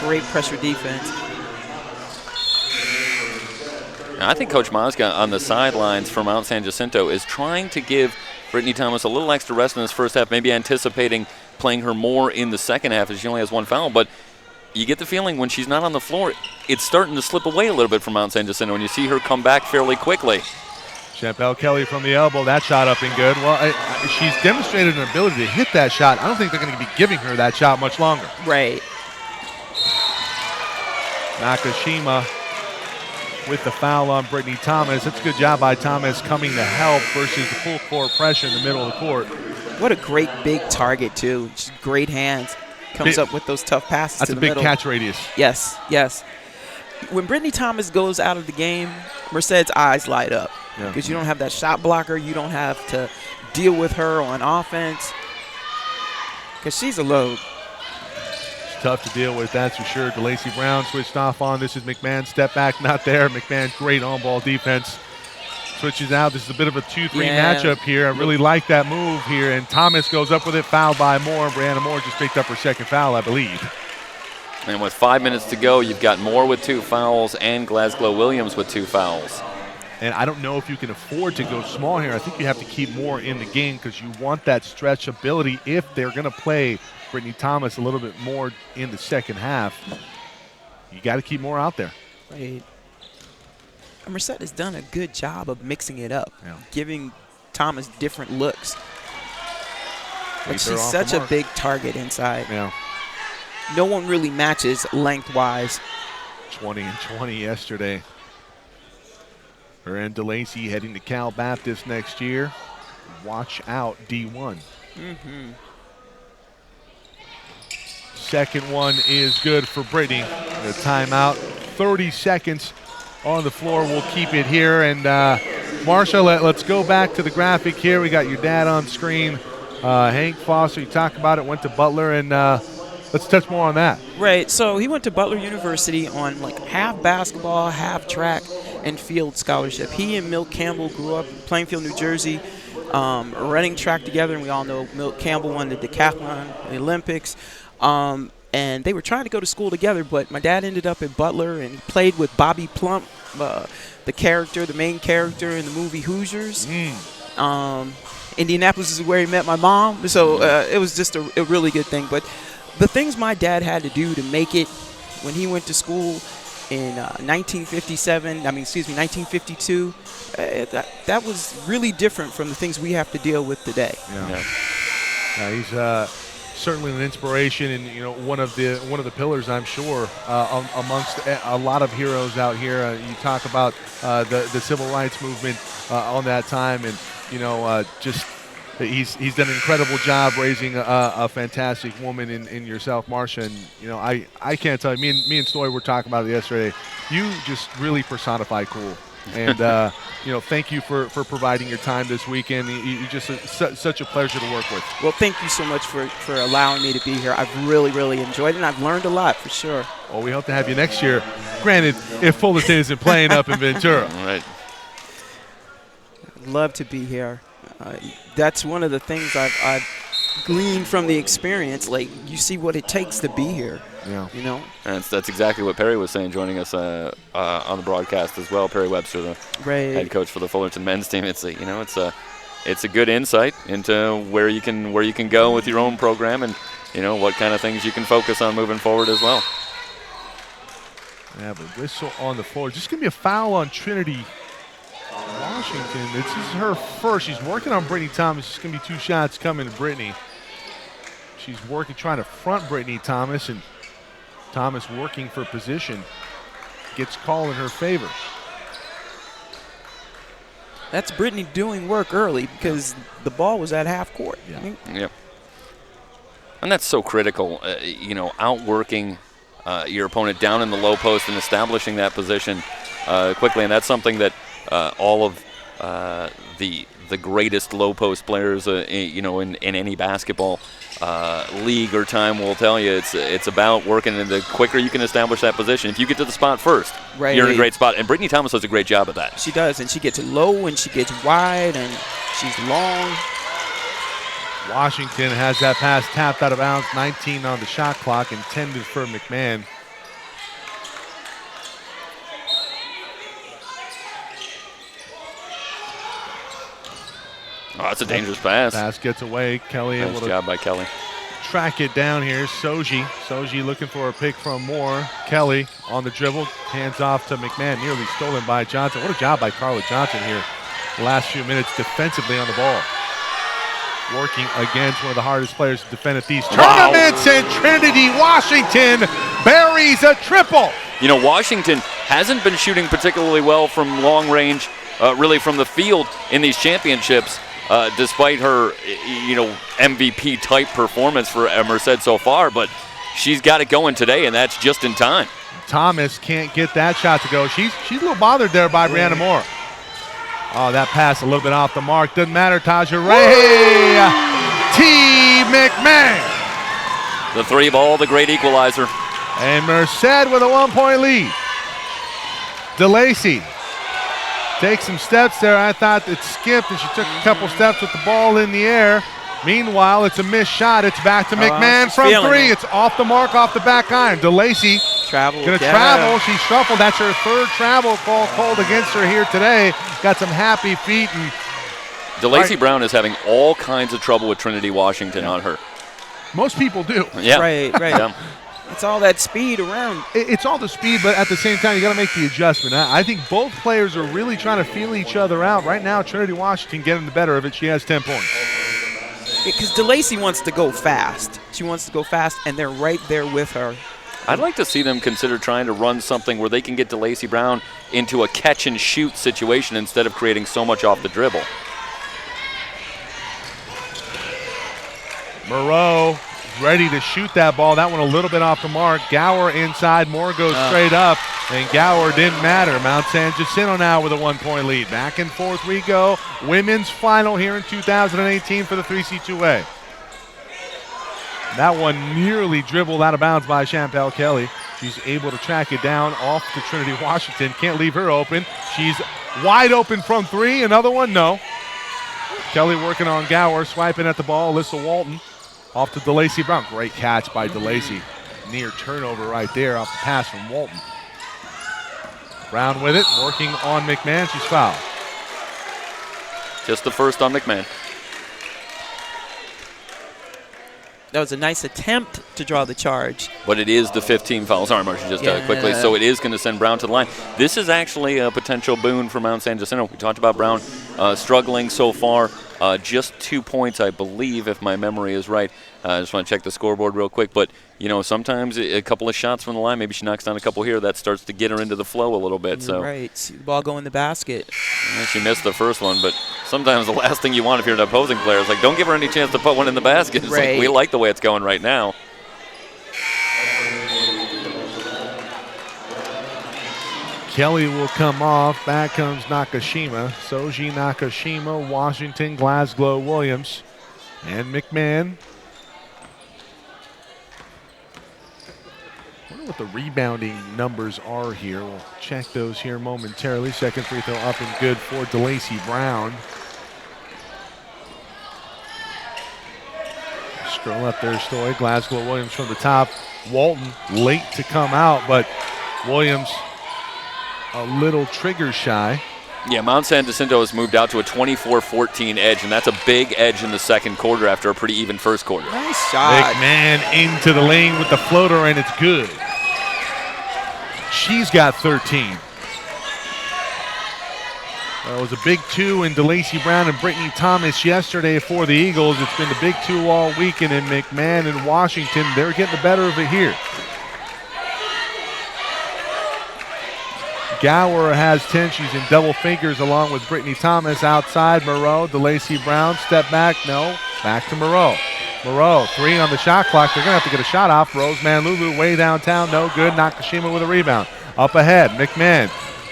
Great pressure defense. I think Coach Mazga on the sidelines for Mount San Jacinto is trying to give Brittany Thomas a little extra rest in this first half, maybe anticipating playing her more in the second half as she only has one foul. But you get the feeling when she's not on the floor, it's starting to slip away a little bit from Mount San Jacinto, and you see her come back fairly quickly. Champel Kelly from the elbow, that shot up and good. Well, she's demonstrated an ability to hit that shot. I don't think they're going to be giving her that shot much longer. Right. Nakashima with the foul on Brittany Thomas. That's a good job by Thomas coming to help versus the full court pressure in the middle of the court. What a great big target, too. Just great hands. Comes up with those tough passes to the middle. That's a big catch radius. Yes, yes. When Brittany Thomas goes out of the game, Merced's eyes light up. Because you don't have that shot blocker. You don't have to deal with her on offense. Because she's a load. Tough to deal with, that's for sure. DeLacy Brown switched off on. This is McMahon. Step back, not there. McMahon, great on-ball defense. Switches out. This is a bit of a 2-3 matchup here. I really like that move here. And Thomas goes up with it, fouled by Moore. Brianna Moore just picked up her second foul, I believe. And with 5 minutes to go, you've got Moore with 2 fouls and Glasgow Williams with 2 fouls. And I don't know if you can afford to go small here. I think you have to keep Moore in the game because you want that stretch ability if they're going to play Brittany Thomas a little bit more in the second half. You got to keep Moore out there. Right. Merced has done a good job of mixing it up, giving Thomas different looks. But she's such a big target inside. Yeah. No one really matches lengthwise. 20 and 20 yesterday. Her and DeLacy heading to Cal Baptist next year. Watch out, D1. Second one is good for Brittany. The timeout, 30 seconds on the floor. We'll keep it here. And Marsha, let's go back to the graphic here. We got your dad on screen. Hank Foster, you talked about it, went to Butler, and let's touch more on that. Right, so he went to Butler University on like half basketball, half track and field scholarship. He and Milt Campbell grew up in Plainfield, New Jersey, running track together, and we all know Milt Campbell won the decathlon, the Olympics. And they were trying to go to school together, but my dad ended up at Butler, and he played with Bobby Plump, the main character in the movie Hoosiers. Indianapolis is where he met my mom, so it was just a really good thing. But the things my dad had to do to make it when he went to school in 1952, that was really different from the things we have to deal with today. He's certainly an inspiration, and one of the pillars, I'm sure, amongst a lot of heroes out here. You talk about the civil rights movement on that time, and just he's done an incredible job raising a fantastic woman in yourself, Marsha. And I can't tell you. Me and Story were talking about it yesterday. You just really personify cool. And thank you for providing your time this weekend. You're just such a pleasure to work with. Well, thank you so much for allowing me to be here. I've really enjoyed it, and I've learned a lot for sure. Well, we hope to have you next year. Granted, if Fullerton isn't playing up in Ventura. All right. I'd love to be here. That's one of the things I've gleaned from the experience. Like, you see what it takes to be here. Yeah. And that's exactly what Perry was saying, joining us on the broadcast as well. Perry Webster, the head coach for the Fullerton men's team. It's a good insight into where you can go with your own program, and what kind of things you can focus on moving forward as well. I have a whistle on the floor. Just going to be a foul on Trinity Washington. This is her first. She's working on Brittany Thomas. It's going to be 2 shots coming to Brittany. She's trying to front Brittany Thomas, and Thomas working for position. Gets call in her favor. That's Brittany doing work early because the ball was at half court. Yep. And that's so critical, outworking your opponent down in the low post and establishing that position quickly. And that's something that all of the the greatest low post players, in any basketball league or time will tell you it's about working, and the quicker you can establish that position. If you get to the spot first, you're in a great spot. And Brittany Thomas does a great job at that. She does, and she gets low and she gets wide and she's long. Washington has that pass tapped out of bounds, 19 on the shot clock, intended for McMahon. Oh, that's a dangerous pass. Pass gets away. Kelly Nice able to job by Kelly. track it down here. Soji looking for a pick from Moore. Kelly on the dribble. Hands off to McMahon. Nearly stolen by Johnson. What a job by Carla Johnson here. The last few minutes defensively on the ball. Working against one of the hardest players to defend at these tournaments. And Trinity Washington buries a triple. Washington hasn't been shooting particularly well from long range, really from the field in these championships. Despite her, MVP type performance for Merced so far, but she's got it going today, and that's just in time. Thomas can't get that shot to go. She's a little bothered there by Brianna Moore. Oh, that pass a little bit off the mark. Doesn't matter. Taja Ray. T. McMahon. The three ball, the great equalizer. And Merced with a 1-point lead. DeLacy takes some steps there. I thought it skipped, and she took a couple steps with the ball in the air. Meanwhile, it's a missed shot. It's back to McMahon from three. It's off the mark, off the back iron. DeLacy going to travel. She shuffled. That's her third travel call called against her here today. Got some happy feet. And DeLacy Brown is having all kinds of trouble with Trinity Washington on her. Most people do. Yeah. Right. Yeah. It's all that speed around. It's all the speed, but at the same time, you got to make the adjustment. I think both players are really trying to feel each other out. Right now, Trinity Washington getting the better of it. She has 10 points. Because DeLacy wants to go fast. She wants to go fast, and they're right there with her. I'd like to see them consider trying to run something where they can get DeLacy Brown into a catch-and-shoot situation instead of creating so much off the dribble. Moreau ready to shoot that ball. That one a little bit off the mark. Gower inside. Moore goes straight up, and Gower didn't matter. Mount San Jacinto now with a 1-point lead. Back and forth we go. Women's final here in 2018 for the 3C2A. That one nearly dribbled out of bounds by Champel Kelly. She's able to track it down off to Trinity Washington. Can't leave her open. She's wide open from three. Another one, no. Kelly working on Gower, swiping at the ball. Alyssa Walton off to DeLacy Brown. Great catch by DeLacy. Near turnover right there off the pass from Walton. Brown with it, working on McMahon. She's fouled. Just the first on McMahon. That was a nice attempt to draw the charge. But it is the 15 foul. Sorry, Marcia, just quickly. So it is going to send Brown to the line. This is actually a potential boon for Mount San Jacinto. We talked about Brown struggling so far. Just 2 points, I believe, if my memory is right. I just want to check the scoreboard real quick. But, sometimes a couple of shots from the line, maybe she knocks down a couple here. That starts to get her into the flow a little bit. So Right. See the ball go in the basket. she missed the first one, but sometimes the last thing you want if you're an opposing player is don't give her any chance to put one in the basket. It's right. we like the way it's going right now. Kelly will come off. Back comes Nakashima. Soji Nakashima, Washington, Glasgow, Williams, and McMahon. I wonder what the rebounding numbers are here. We'll check those here momentarily. Second free throw up and good for DeLacy Brown. Scroll up there, Stoy. Glasgow Williams from the top. Walton late to come out, but Williams a little trigger shy. Yeah, Mount San Jacinto has moved out to a 24-14 edge, and that's a big edge in the second quarter after a pretty even first quarter. Nice shot. McMahon into the lane with the floater, and it's good. She's got 13. It was a big two in DeLacy Brown and Brittany Thomas yesterday for the Eagles. It's been the big two all weekend in McMahon and Washington. They're getting the better of it here. Gower has 10. She's in double figures along with Brittany Thomas. Outside, Moreau, DeLacy Brown, step back, no. Back to Moreau. Moreau, three on the shot clock. They're going to have to get a shot off. Roseman Lulu way downtown, no good. Nakashima with a rebound. Up ahead, McMahon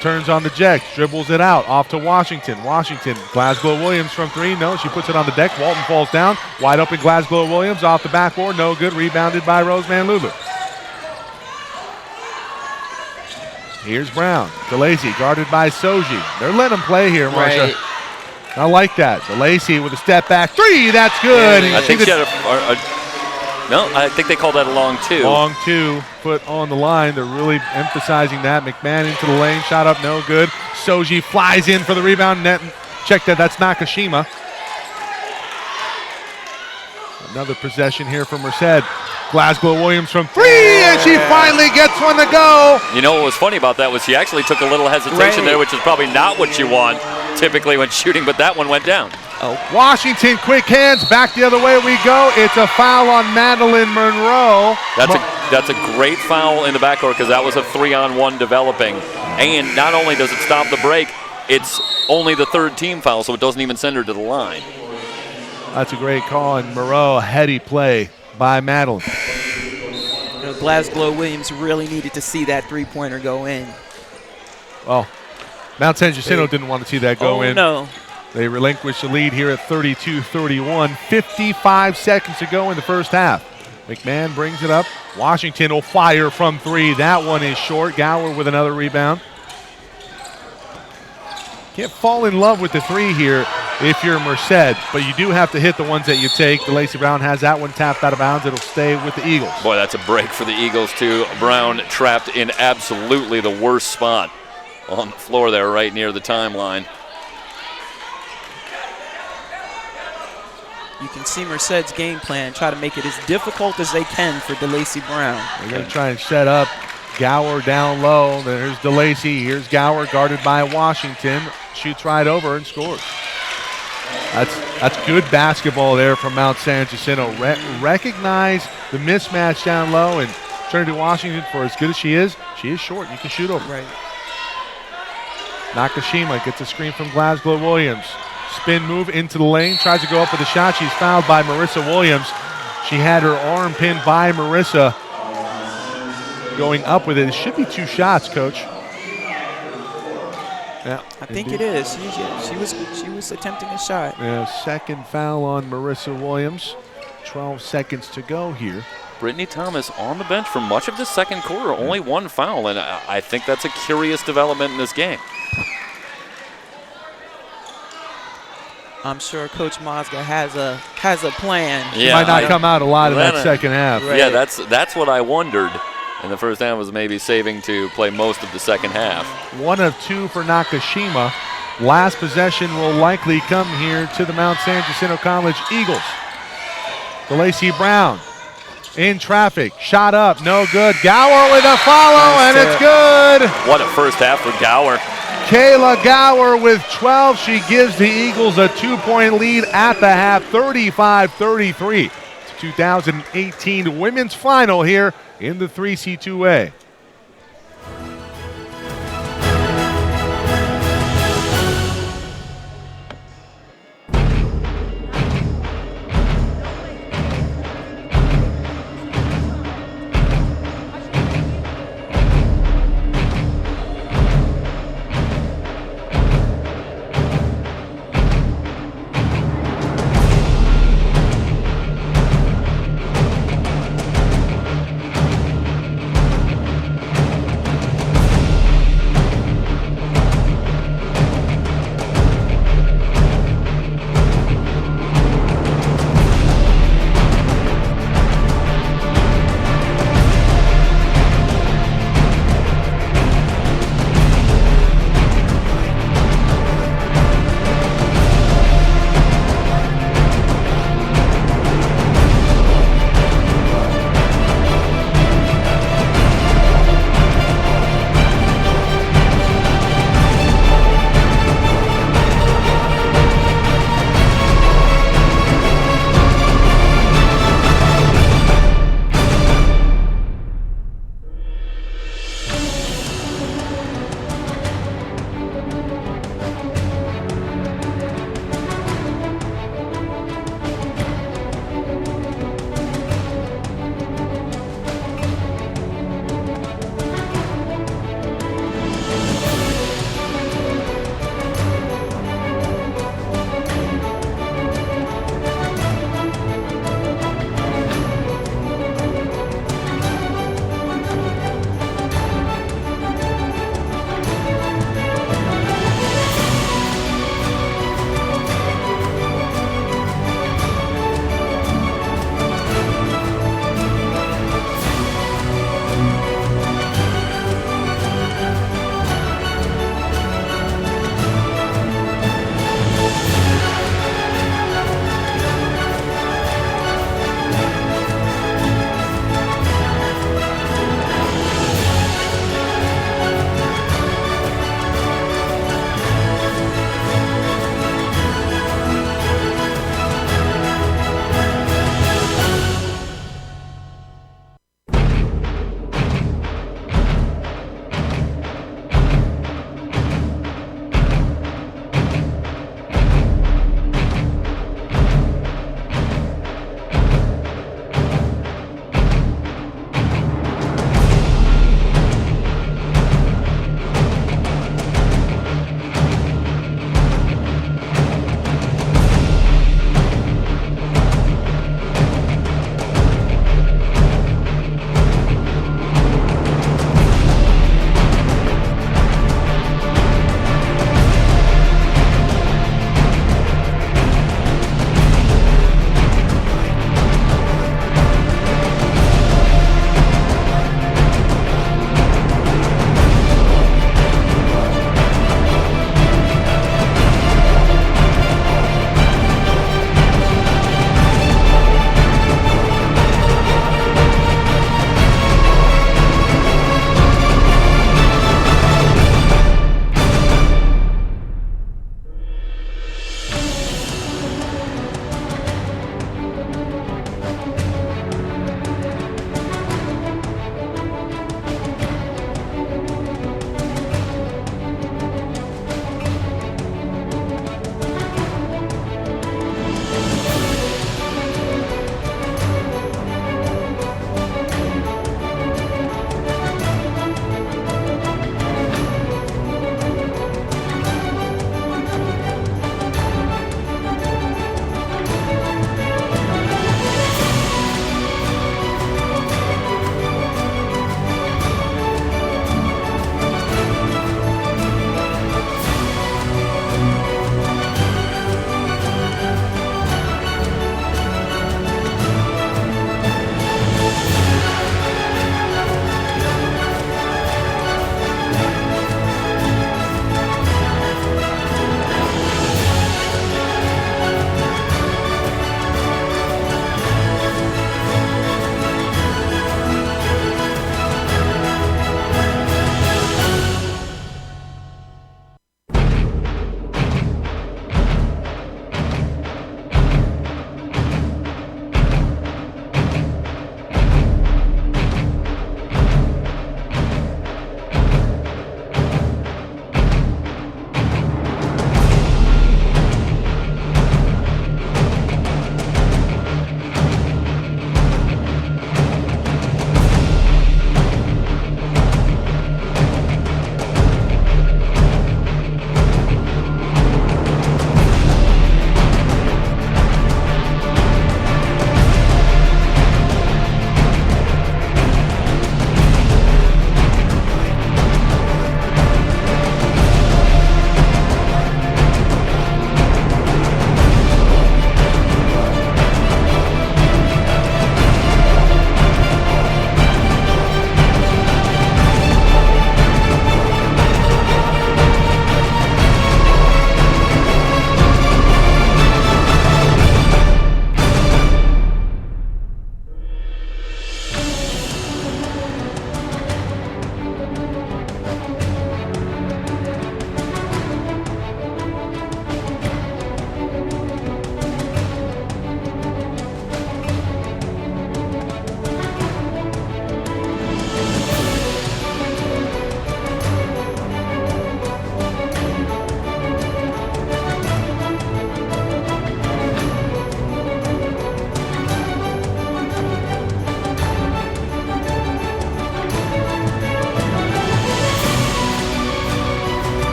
turns on the deck, dribbles it out, off to Washington. Washington, Glasgow Williams from three. No, she puts it on the deck. Walton falls down. Wide open Glasgow Williams off the backboard. No good. Rebounded by Roseman Lulu. Here's Brown. DeLacy guarded by Soji. They're letting him play here, Marcia. Right. I like that. DeLacy with a step back three. That's good. I think she had no, I think they called that a long two. Long two, foot on the line. They're really emphasizing that. McMahon into the lane, shot up, no good. Soji flies in for the rebound. Net. Check that, that's Nakashima. Another possession here from Merced. Glasgow Williams from three, and she finally gets one to go. You know what was funny about that was she actually took a little hesitation there, which is probably not what you want typically when shooting, but that one went down. Oh. Washington, quick hands, back the other way we go. It's a foul on Madeline Monroe. That's a great foul in the backcourt because that was a 3-on-1 developing. And not only does it stop the break, it's only the third team foul, so it doesn't even send her to the line. That's a great call, and Moreau, a heady play by Madeline. You know, Glasgow Williams really needed to see that three-pointer go in. Well, Mount San Jacinto didn't want to see that go in. No. They relinquish the lead here at 32-31. 55 seconds to go in the first half. McMahon brings it up. Washington will fire from three. That one is short. Gower with another rebound. Can't fall in love with the three here if you're Merced, but you do have to hit the ones that you take. DeLacy Brown has that one tapped out of bounds. It'll stay with the Eagles. Boy, that's a break for the Eagles, too. Brown trapped in absolutely the worst spot on the floor there, right near the timeline. You can see Merced's game plan, try to make it as difficult as they can for DeLacy Brown. They're going to try and set up Gower down low. There's DeLacy. Here's Gower guarded by Washington. Shoots right over and scores. That's good basketball there from Mount San Jacinto. Recognize the mismatch down low and turn to Washington. For as good as she is short. You can shoot over. Right. Nakashima gets a screen from Glasgow Williams. Spin move into the lane, tries to go up with a shot. She's fouled by Marissa Williams. She had her arm pinned by Marissa. Going up with it. It should be two shots, Coach. Yeah, I think it is. She was attempting a shot. Yeah, second foul on Marissa Williams. 12 seconds to go here. Brittany Thomas on the bench for much of the second quarter. Only one foul, and I think that's a curious development in this game. I'm sure Coach Mazga has a plan. She might not come out a lot in that second half. Right. Yeah, that's what I wondered. And the first half was maybe saving to play most of the second half. 1 of 2 for Nakashima. Last possession will likely come here to the Mount San Jacinto College Eagles. DeLacy Brown in traffic. Shot up, no good. Gower with a follow, and it's good. What a first half for Gower. Kayla Gower with 12. She gives the Eagles a 2-point lead at the half, 35-33. It's 2018 women's final here in the 3C2A.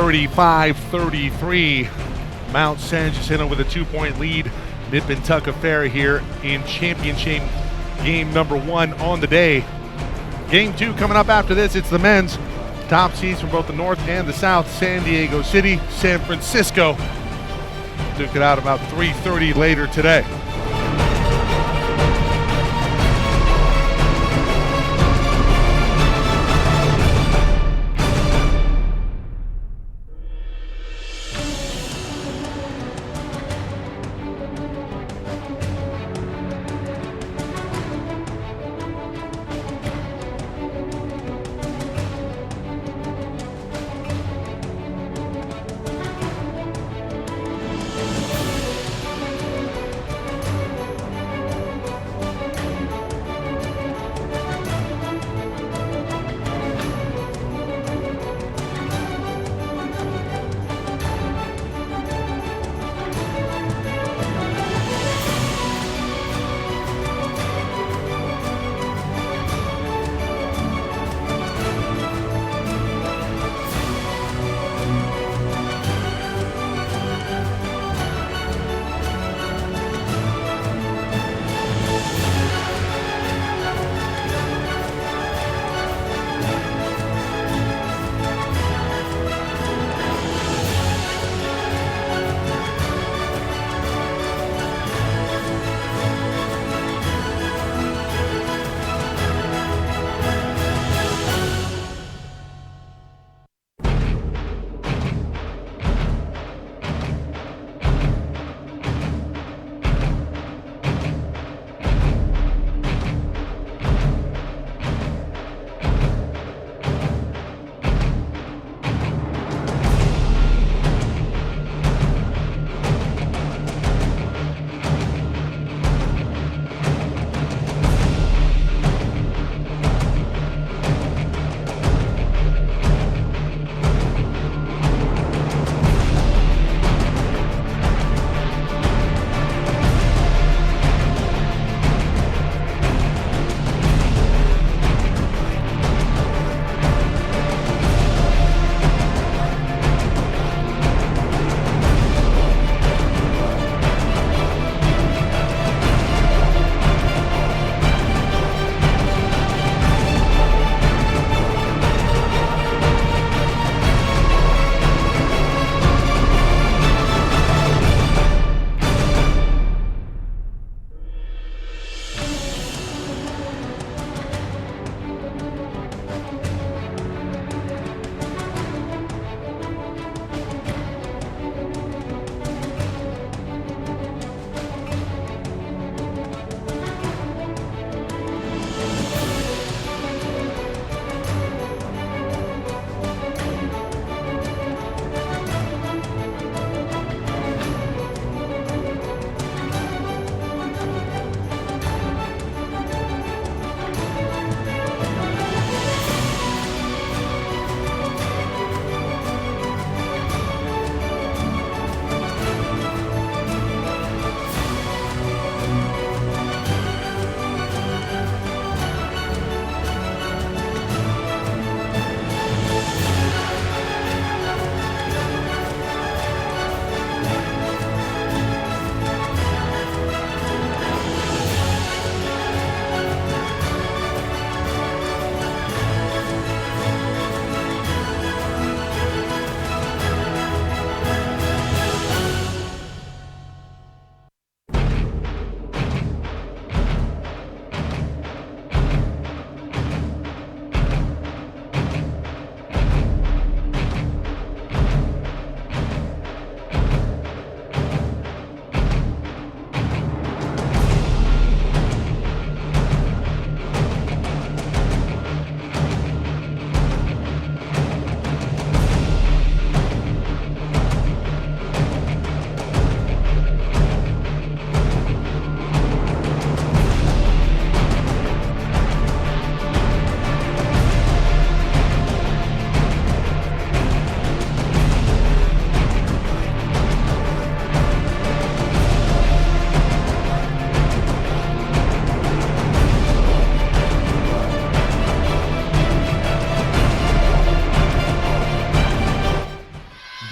35-33. Mount San Jacinto with a 2-point lead. Nip and tuck affair here in championship game number 1 on the day. Game 2 coming up after this. It's the men's. Top seeds from both the North and the South. San Diego City, San Francisco. Duke it out about 3:30 later today.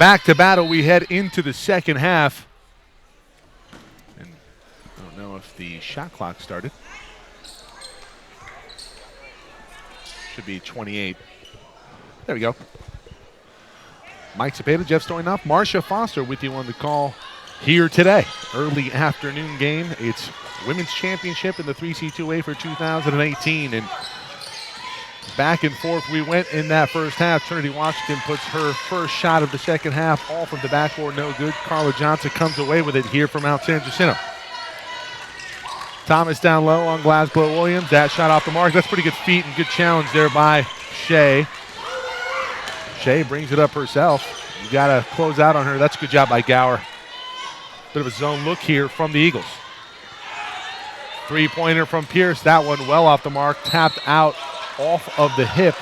back to battle. We head into the second half. And I don't know if the shot clock started. Should be 28. There we go. Mike Cepeda, Jeff Stoynoff, Marcia Foster with you on the call here today. Early afternoon game. It's Women's Championship in the 3C2A for 2018. And back and forth we went in that first half. Trinity Washington puts her first shot of the second half off of the backboard, no good. Carla Johnson comes away with it here from Mount San Jacinto. Thomas down low on Glasgow Williams. That shot off the mark. That's pretty good feet and good challenge there by Shea. Shea brings it up herself. You got to close out on her. That's a good job by Gower. Bit of a zone look here from the Eagles. Three-pointer from Pierce. That one well off the mark. Tapped out off of the hip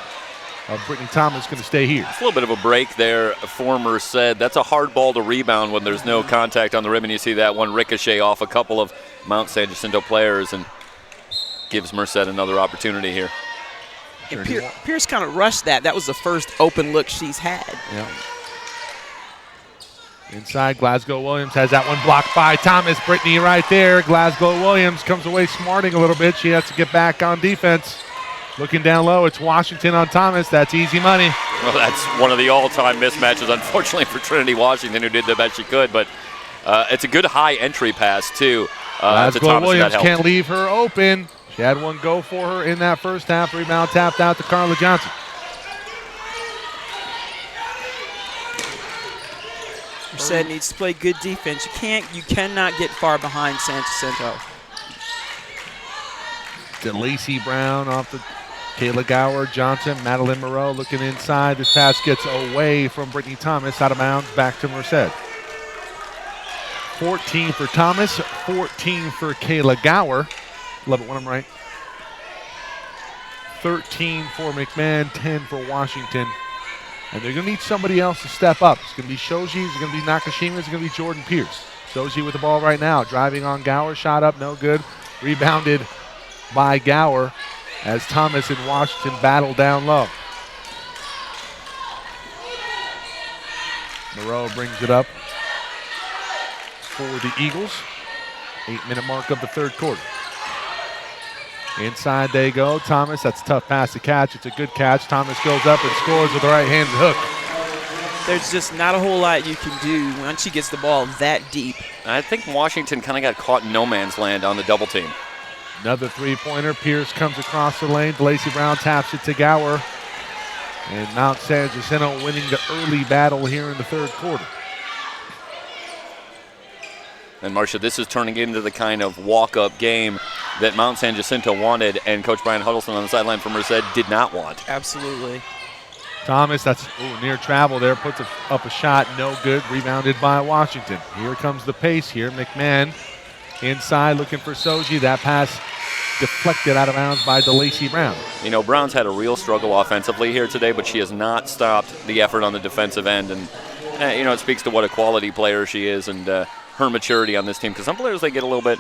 of Brittany Thomas. Going to stay here. It's a little bit of a break there for Merced. That's a hard ball to rebound when there's no contact on the rim, and you see that one ricochet off a couple of Mount San Jacinto players and gives Merced another opportunity here. And Pierce kind of rushed that. That was the first open look she's had. Yeah. Inside, Glasgow Williams has that one blocked by Thomas. Brittany right there. Glasgow Williams comes away smarting a little bit. She has to get back on defense. Looking down low, it's Washington on Thomas. That's easy money. Well, that's one of the all-time mismatches, unfortunately, for Trinity Washington, who did the best she could. But it's a good high entry pass, too. Glasgow Williams can't leave her open. She had one go for her in that first half. Rebound tapped out to Carla Johnson. Merced needs to play good defense. You cannot get far behind San Jacinto. DeLacy Brown off the Kayla Gower, Johnson, Madeline Moreau looking inside. This pass gets away from Brittany Thomas, out of bounds, back to Merced. 14 for Thomas, 14 for Kayla Gower. Love it when I'm right. 13 for McMahon, 10 for Washington. And they're going to need somebody else to step up. It's going to be Shoji, it's going to be Nakashima, it's going to be Jordan Pierce. Shoji with the ball right now, driving on Gower, shot up, no good. Rebounded by Gower as Thomas and Washington battle down low. Moreau brings it up for the Eagles. 8-minute mark of the third quarter. Inside they go. Thomas, that's a tough pass to catch. It's a good catch. Thomas goes up and scores with the right-handed hook. There's just not a whole lot you can do once she gets the ball that deep. I think Washington kind of got caught in no man's land on the double team. Another three-pointer. Pierce comes across the lane. DeLacy Brown taps it to Gower. And Mount San Jacinto winning the early battle here in the third quarter. And Marcia, this is turning into the kind of walk-up game that Mount San Jacinto wanted, and Coach Brian Huddleston on the sideline for Merced did not want. Absolutely. Thomas, that's near travel there, puts up a shot, no good, rebounded by Washington. Here comes the pace here. McMahon inside looking for Soji. That pass deflected out of bounds by DeLacy Brown. You know, Brown's had a real struggle offensively here today, but she has not stopped the effort on the defensive end. And, it speaks to what a quality player she is and her maturity on this team. Because some players, they get a little bit,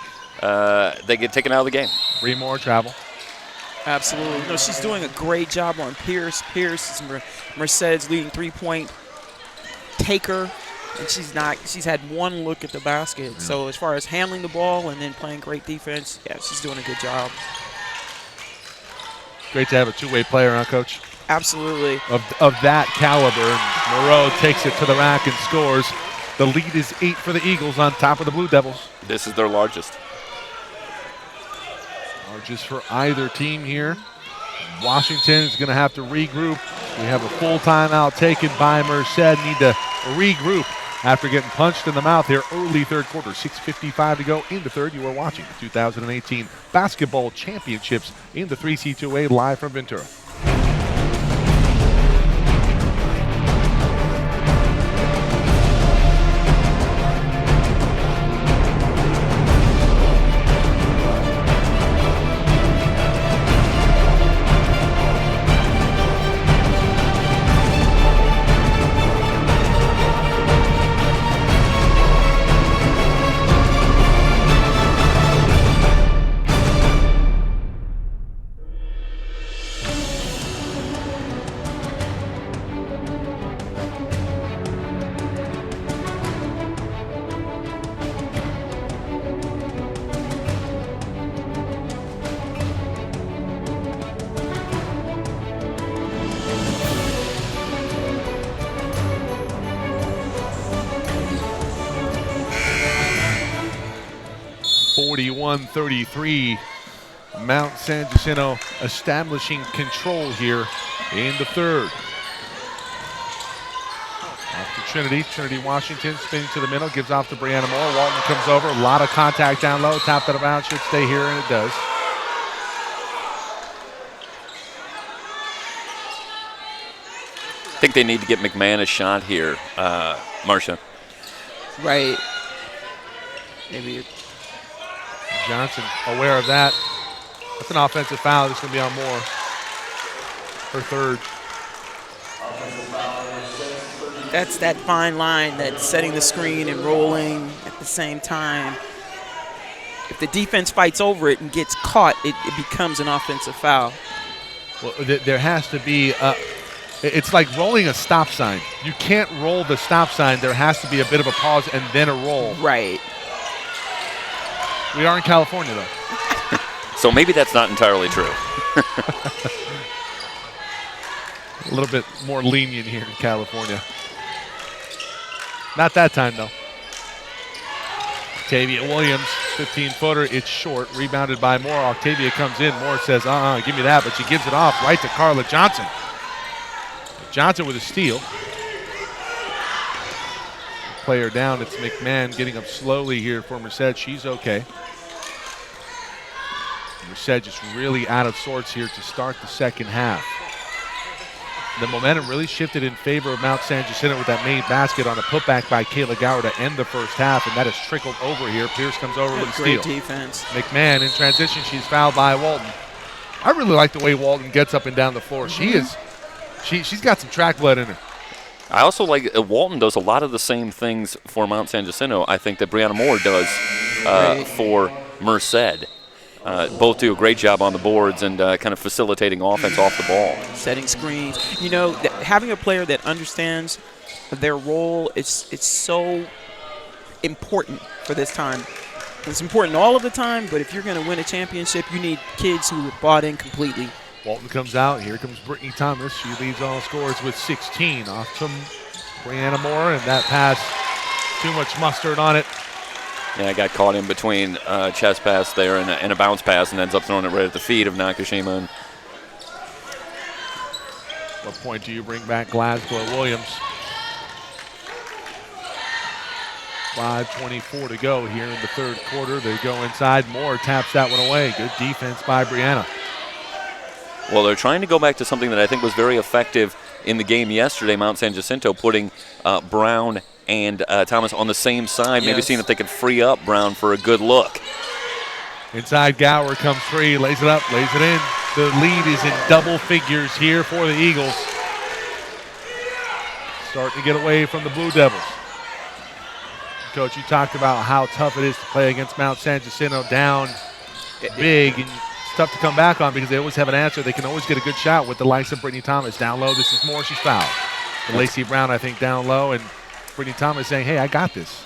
they get taken out of the game. Three more travel. Absolutely. She's doing a great job on Pierce. Pierce is Merced's leading three-point taker. And she's had one look at the basket. So as far as handling the ball and then playing great defense, yeah, she's doing a good job. Great to have a two-way player, huh, Coach? Absolutely. Of that caliber. Moreau takes it to the rack and scores. The lead is 8 for the Eagles on top of the Blue Devils. This is their largest. Largest for either team here. Washington is going to have to regroup. We have a full timeout taken by Merced. Need to regroup after getting punched in the mouth here early third quarter. 6:55 to go in the third. You are watching the 2018 Basketball Championships in the 3C2A live from Ventura. 41-33. Mount San Jacinto establishing control here in the third. Off to Trinity. Trinity Washington spinning to the middle, gives off to Brianna Moore. Walton comes over, a lot of contact down low, tapped out of bounds, should stay here, and it does. I think they need to get McMahon a shot here, Marcia. Right. Maybe Johnson aware of that. That's an offensive foul. That's going to be on Moore. Her third. that's that fine line that's setting the screen and rolling at the same time. If the defense fights over it and gets caught, it becomes an offensive foul. Well, there has to be it's like rolling a stop sign. You can't roll the stop sign. There has to be a bit of a pause and then a roll. Right. We are in California, though. So maybe that's not entirely true. A little bit more lenient here in California. Not that time, though. Octavia Williams, 15-footer. It's short. Rebounded by Moore. Octavia comes in. Moore says, give me that. But she gives it off right to Carla Johnson. Johnson with a steal. Player down. It's McMahon getting up slowly here for Merced. She's okay. Merced just really out of sorts here to start the second half. The momentum really shifted in favor of Mount San Jacinto with that made basket on a putback by Kayla Gower to end the first half, and that has trickled over here. Pierce comes over with a steal. Great defense. McMahon in transition. She's fouled by Walton. I really like the way Walton gets up and down the floor. She's got some track blood in her. I also like Walton does a lot of the same things for Mount San Jacinto, I think, that Brianna Moore does for Merced. Both do a great job on the boards and kind of facilitating offense off the ball. Setting screens. You know, having a player that understands their role, it's so important for this time. It's important all of the time, but if you're going to win a championship, you need kids who are bought in completely. Walton comes out. Here comes Brittany Thomas. She leads all scores with 16. Off to Brianna Moore, and that pass, too much mustard on it. Yeah, I got caught in between chest pass there and a bounce pass and ends up throwing it right at the feet of Nakashima. And what point do you bring back Glasgow Williams? 5:24 to go here in the third quarter. They go inside. Moore taps that one away. Good defense by Brianna. Well, they're trying to go back to something that I think was very effective in the game yesterday, Mount San Jacinto, putting Brown and Thomas on the same side, maybe seeing if they could free up Brown for a good look. Inside Gower comes free, lays it up, lays it in. The lead is in double figures here for the Eagles. Starting to get away from the Blue Devils. Coach, you talked about how tough it is to play against Mount San Jacinto down big, and it's tough to come back on because they always have an answer. They can always get a good shot with the likes of Brittany Thomas. Down low, this is Moore, she's fouled. And Lacey Brown, I think, down low, and Brittany Thomas saying, hey, I got this.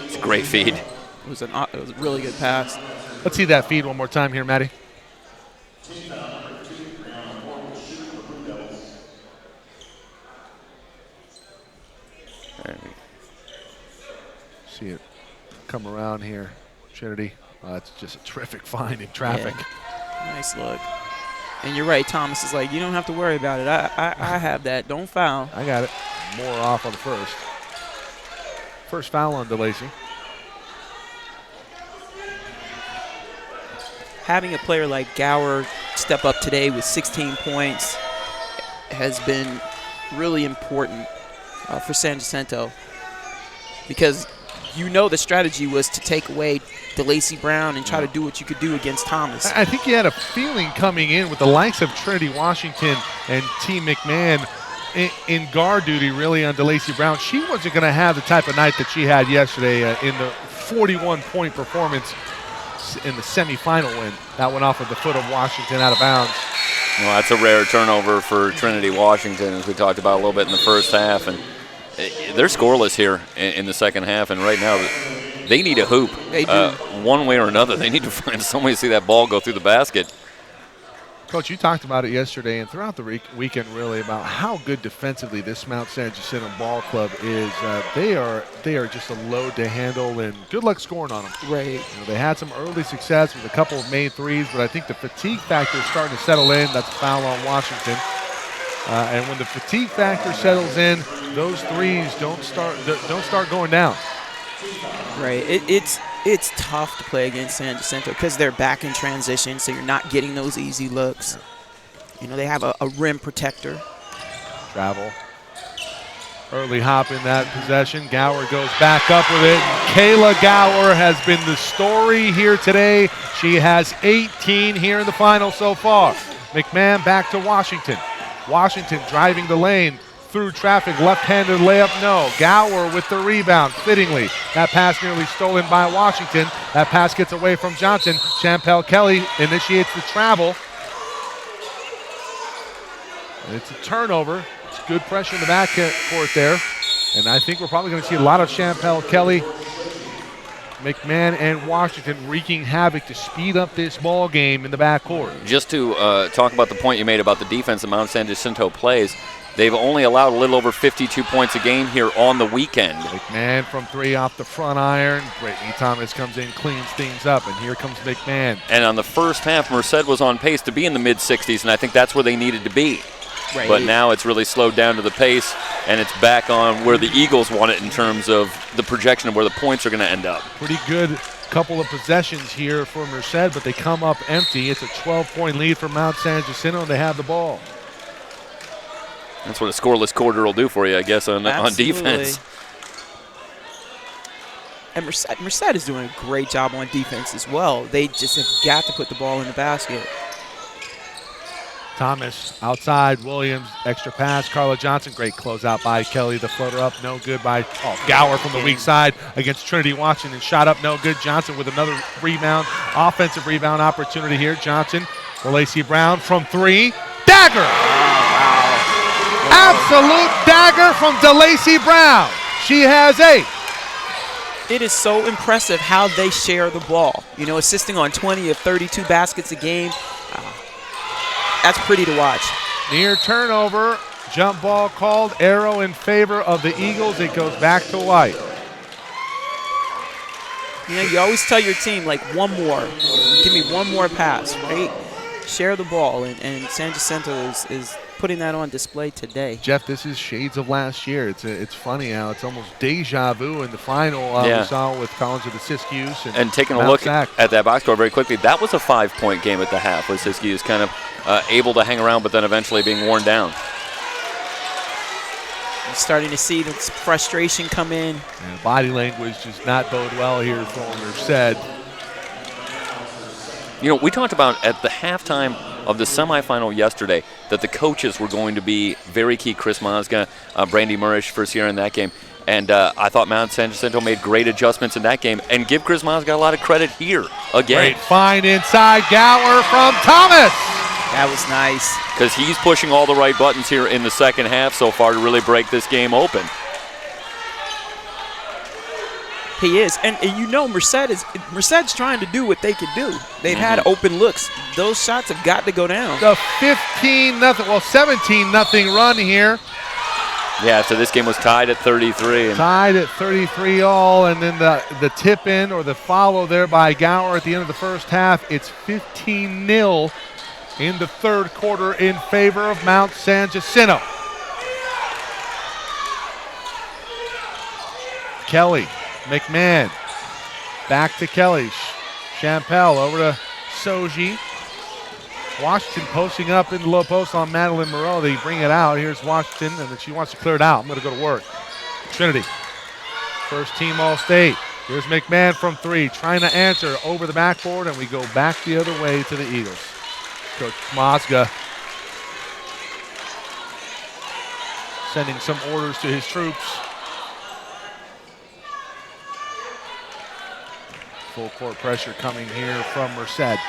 It's a great feed. It was a really good pass. Let's see that feed one more time here, Maddie. See it come around here. Trinity. That's just a terrific find in traffic. Yeah. Nice look. And you're right, Thomas is like, you don't have to worry about it. I have that. Don't foul. I got it. More off on the first. First foul on DeLacy. Having a player like Gower step up today with 16 points has been really important for San Jacinto, because you know the strategy was to take away DeLacy Brown and try to do what you could do against Thomas. I think you had a feeling coming in with the likes of Trinity Washington and T. McMahon in guard duty really on DeLacy Brown. She wasn't going to have the type of night that she had yesterday in the 41-point performance in the semifinal win. That went off of the foot of Washington out of bounds. Well, that's a rare turnover for Trinity Washington, as we talked about a little bit in the first half. And they're scoreless here in the second half, and right now they need a hoop. They do. One way or another. They need to find some way to see that ball go through the basket. Coach, you talked about it yesterday and throughout the weekend, really, about how good defensively this Mount San Jacinto ball club is. They are just a load to handle, and good luck scoring on them. Right. You know, they had some early success with a couple of made threes, but I think the fatigue factor is starting to settle in. That's a foul on Washington. And when the fatigue factor settles in, those threes don't start going down. Right. It's tough to play against San Jacinto because they're back in transition, so you're not getting those easy looks. You know, they have a rim protector. Travel. Early hop in that possession. Gower goes back up with it. Kayla Gower has been the story here today. She has 18 here in the final so far. McMahon back to Washington. Washington driving the lane. Through traffic, left-handed layup, no. Gower with the rebound, fittingly. That pass nearly stolen by Washington. That pass gets away from Johnson. Champel Kelly initiates the travel. And it's a turnover. It's good pressure in the backcourt there. And I think we're probably going to see a lot of Champel Kelly, McMahon, and Washington wreaking havoc to speed up this ball game in the backcourt. Just to talk about the point you made about the defense that Mount San Jacinto plays, they've only allowed a little over 52 points a game here on the weekend. McMahon from three off the front iron. Brittany Thomas comes in, cleans things up, and here comes McMahon. And on the first half, Merced was on pace to be in the mid-60s, and I think that's where they needed to be. Right. But now it's really slowed down to the pace, and it's back on where the Eagles want it in terms of the projection of where the points are going to end up. Pretty good couple of possessions here for Merced, but they come up empty. It's a 12-point lead for Mount San Jacinto, and they have the ball. That's what a scoreless quarter will do for you, I guess, on defense. And Merced is doing a great job on defense as well. They just have got to put the ball in the basket. Thomas outside, Williams, extra pass. Carla Johnson, great closeout by Kelly. The floater up, no good by Gower from the weak side against Trinity Washington. Shot up, no good. Johnson with another rebound, offensive rebound opportunity here. Johnson, DeLacy Brown from three. Dagger! Absolute dagger from DeLacy Brown. She has 8. It is so impressive how they share the ball. You know, assisting on 20 of 32 baskets a game. That's pretty to watch. Near turnover. Jump ball called. Arrow in favor of the Eagles. It goes back to White. You know, you always tell your team, like, one more. Give me one more pass, right? Share the ball, and San Jacinto is putting that on display today. Jeff, this is shades of last year. It's funny how it's almost deja vu in the final we saw with College of the Siskiyous. And taking a look at that box score very quickly, that was a 5-point game at the half with Siskiyous kind of able to hang around but then eventually being worn down. You're starting to see the frustration come in. And body language does not bode well here for Merced. You know, we talked about at the halftime of the semifinal yesterday that the coaches were going to be very key. Chris Mazga, Brandy Murish, first year in that game. And I thought Mount San Jacinto made great adjustments in that game. And give Chris Mazga a lot of credit here again. Great find inside. Gower from Thomas. That was nice. Because he's pushing all the right buttons here in the second half so far to really break this game open. He is, and you know Merced's trying to do what they can do. They've had open looks. Those shots have got to go down. The 17-0 run here. Yeah, so this game was tied at 33. Tied at 33 all, and then the tip in or the follow there by Gower at the end of the first half. It's 15-0 in the third quarter in favor of Mount San Jacinto. Kelly. McMahon, back to Kelly. Champel over to Soji. Washington posting up in the low post on Madeline Moreau. They bring it out. Here's Washington, and then she wants to clear it out. I'm going to go to work. Trinity, first team All-State. Here's McMahon from three, trying to answer over the backboard, and we go back the other way to the Eagles. Coach Mazga sending some orders to his troops. Full court pressure coming here from Merced.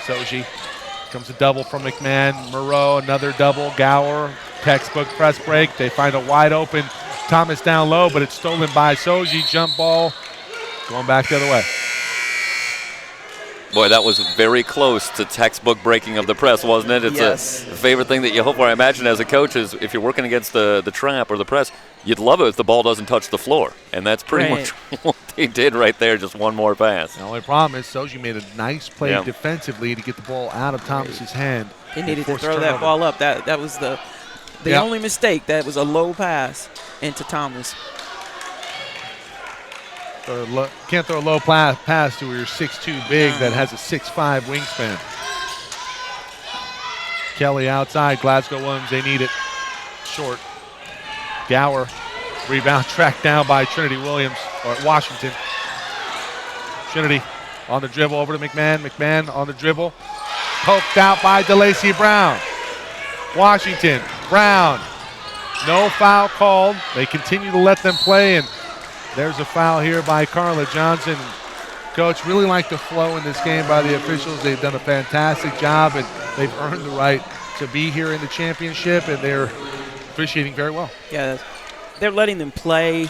Soji comes a double from McMahon. Moreau, another double. Gower, textbook press break. They find a wide open Thomas down low, but it's stolen by Soji. Jump ball going back the other way. Boy, that was very close to textbook breaking of the press, wasn't it? It's Yes. a favorite thing that you hope for. I imagine as a coach is if you're working against the trap or the press, you'd love it if the ball doesn't touch the floor. And that's pretty much what they did right there, just one more pass. The only problem is Soji made a nice play Yeah. defensively to get the ball out of Thomas's hand. They needed to Forced throw that turnover. ball up. That was the Yeah. only mistake. That was a low pass into Thomas. Can't throw a low pass to your 6'2" big that has a 6'5" wingspan. Kelly outside. Glasgow Williams, they need it. Short. Gower. Rebound tracked down by Trinity Williams, or Washington. Trinity on the dribble over to McMahon. McMahon on the dribble. Poked out by DeLacy Brown. Washington. Brown. No foul called. They continue to let them play, and there's a foul here by Carla Johnson. Coach, really like the flow in this game by the officials. They've done a fantastic job, and they've earned the right to be here in the championship, and they're officiating very well. Yeah, they're letting them play,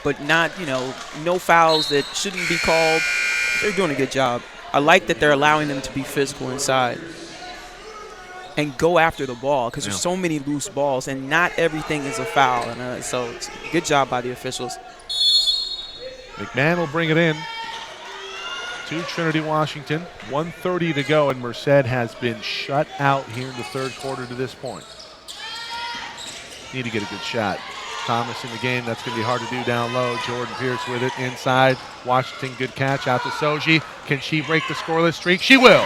but not, no fouls that shouldn't be called. They're doing a good job. I like that they're allowing them to be physical inside and go after the ball because there's so many loose balls, and not everything is a foul. And so it's a good job by the officials. McMahon will bring it in to Trinity Washington. 1:30 to go, and Merced has been shut out here in the third quarter to this point. Need to get a good shot. Thomas in the game. That's going to be hard to do down low. Jordan Pierce with it inside. Washington, good catch out to Soji. Can she break the scoreless streak? She will.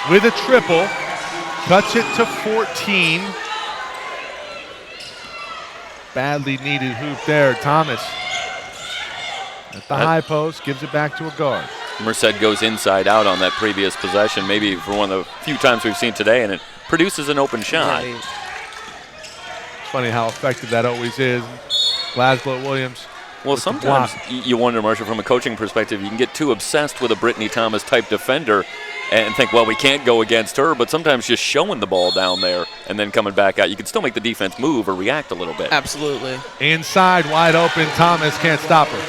With a triple. Cuts it to 14. Badly needed hoop there. Thomas at the high post, gives it back to a guard. Merced goes inside out on that previous possession, maybe for one of the few times we've seen today, and it produces an open shot. Right. It's funny how effective that always is. Glasgow Williams. Well, with the sometimes block. you wonder, Marcia, from a coaching perspective, you can get too obsessed with a Brittany Thomas type defender and think, well, we can't go against her, but sometimes just showing the ball down there and then coming back out, you can still make the defense move or react a little bit. Absolutely. Inside, wide open. Thomas can't stop her.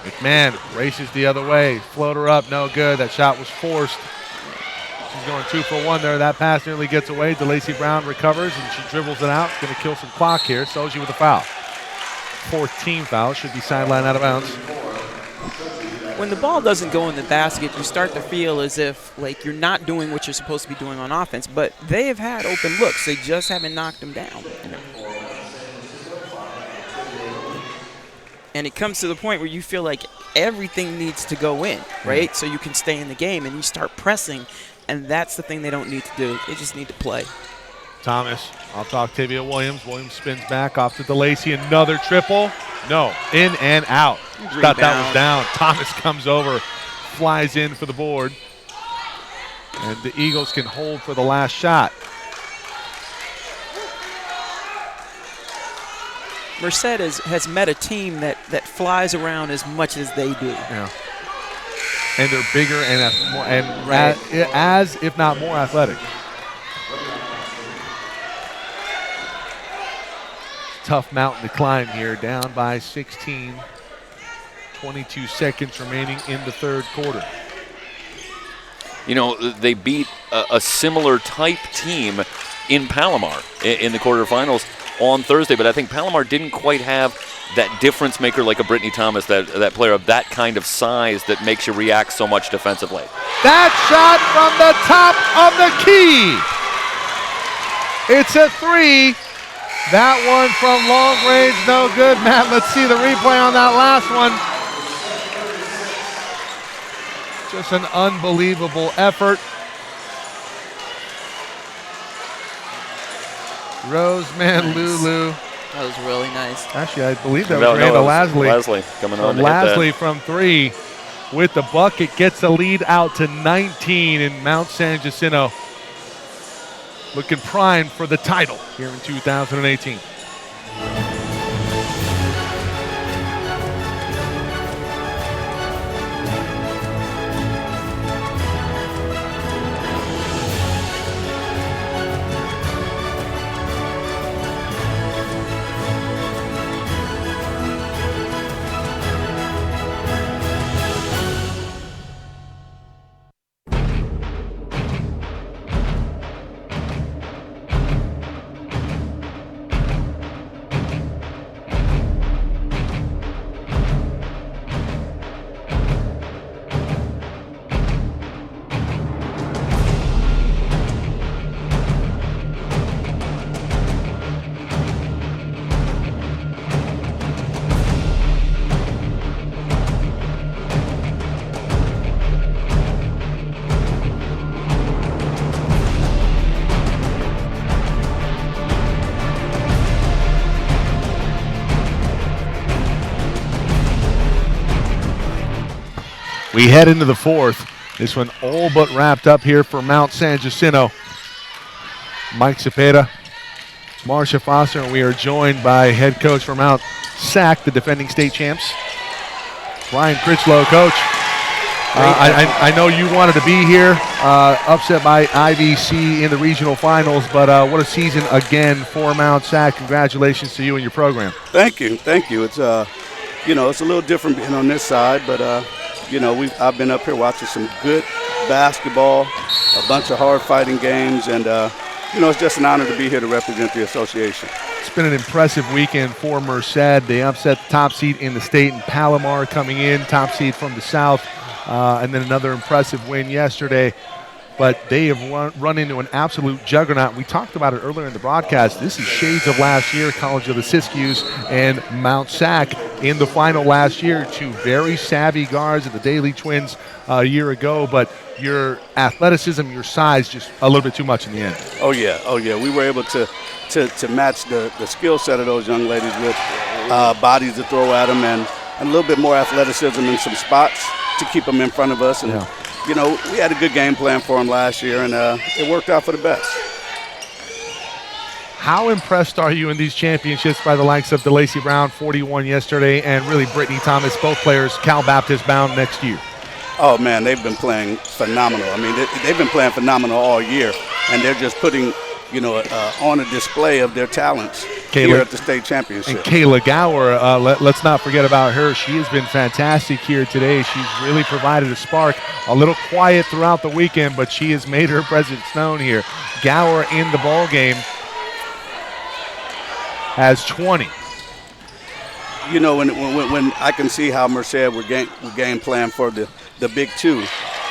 McMahon races the other way. Floater up, no good. That shot was forced. She's going 2 for 1 there. That pass nearly gets away. DeLacy Brown recovers, and she dribbles it out. Going to kill some clock here. Soji with a foul. 14 foul. Should be sidelined out of bounds. When the ball doesn't go in the basket, you start to feel as if like you're not doing what you're supposed to be doing on offense. But they have had open looks. They just haven't knocked them down. And it comes to the point where you feel like everything needs to go in, right? So you can stay in the game, and you start pressing, and that's the thing they don't need to do. They just need to play. Thomas off to Octavia Williams. Williams spins back off to DeLacy. Another triple. No, in and out. Thought that was down. Thomas comes over, flies in for the board. And the Eagles can hold for the last shot. Merced has met a team that flies around as much as they do. Yeah. And they're bigger and Right. as if not more athletic. Tough mountain to climb here, down by 16. 22 seconds remaining in the third quarter. You know, they beat a similar type team in Palomar in the quarterfinals on Thursday, but I think Palomar didn't quite have that difference maker like a Brittany Thomas, that player of that kind of size that makes you react so much defensively. That shot from the top of the key. It's a 3. That one from long range, no good. Matt, let's see the replay on that last one. Just an unbelievable effort. Roseman Lulu. That was really nice. Actually, I believe that was Miranda Lasley. Lasley coming on to hit Lasley from 3 with the bucket gets the lead out to 19 in Mount San Jacinto. Looking primed for the title here in 2018. We head into the fourth. This one all but wrapped up here for Mount San Jacinto. Mike Cepeda, Marcia Foster, and we are joined by head coach for Mount Sac, the defending state champs, Brian Critchlow. Coach, I know you wanted to be here, upset by IVC in the regional finals, but what a season again for Mount Sac. Congratulations to you and your program. Thank you. It's it's a little different being on this side, but I've been up here watching some good basketball, a bunch of hard fighting games, and it's just an honor to be here to represent the association. It's been an impressive weekend for Merced. They upset the top seed in the state, and Palomar coming in, top seed from the south, and then another impressive win yesterday. But they have run into an absolute juggernaut. We talked about it earlier in the broadcast. This is shades of last year, College of the Siskiyous and Mount Sac in the final last year. Two very savvy guards at the Daly Twins a year ago, but your athleticism, your size, just a little bit too much in the end. Oh yeah. We were able to match the skill set of those young ladies with bodies to throw at them and a little bit more athleticism in some spots to keep them in front of us. And we had a good game plan for them last year, and it worked out for the best. How impressed are you in these championships by the likes of DeLacy Brown, 41 yesterday, and really Brittany Thomas, both players Cal Baptist bound next year? Oh, man, they've been playing phenomenal. I mean, they've been playing phenomenal all year, and they're just putting, on a display of their talents here at the state championship. And Kayla Gower, let's not forget about her. She has been fantastic here today. She's really provided a spark. A little quiet throughout the weekend, but she has made her presence known here. Gower in the ball game has 20. When I can see how Merced would game plan for the Big Two,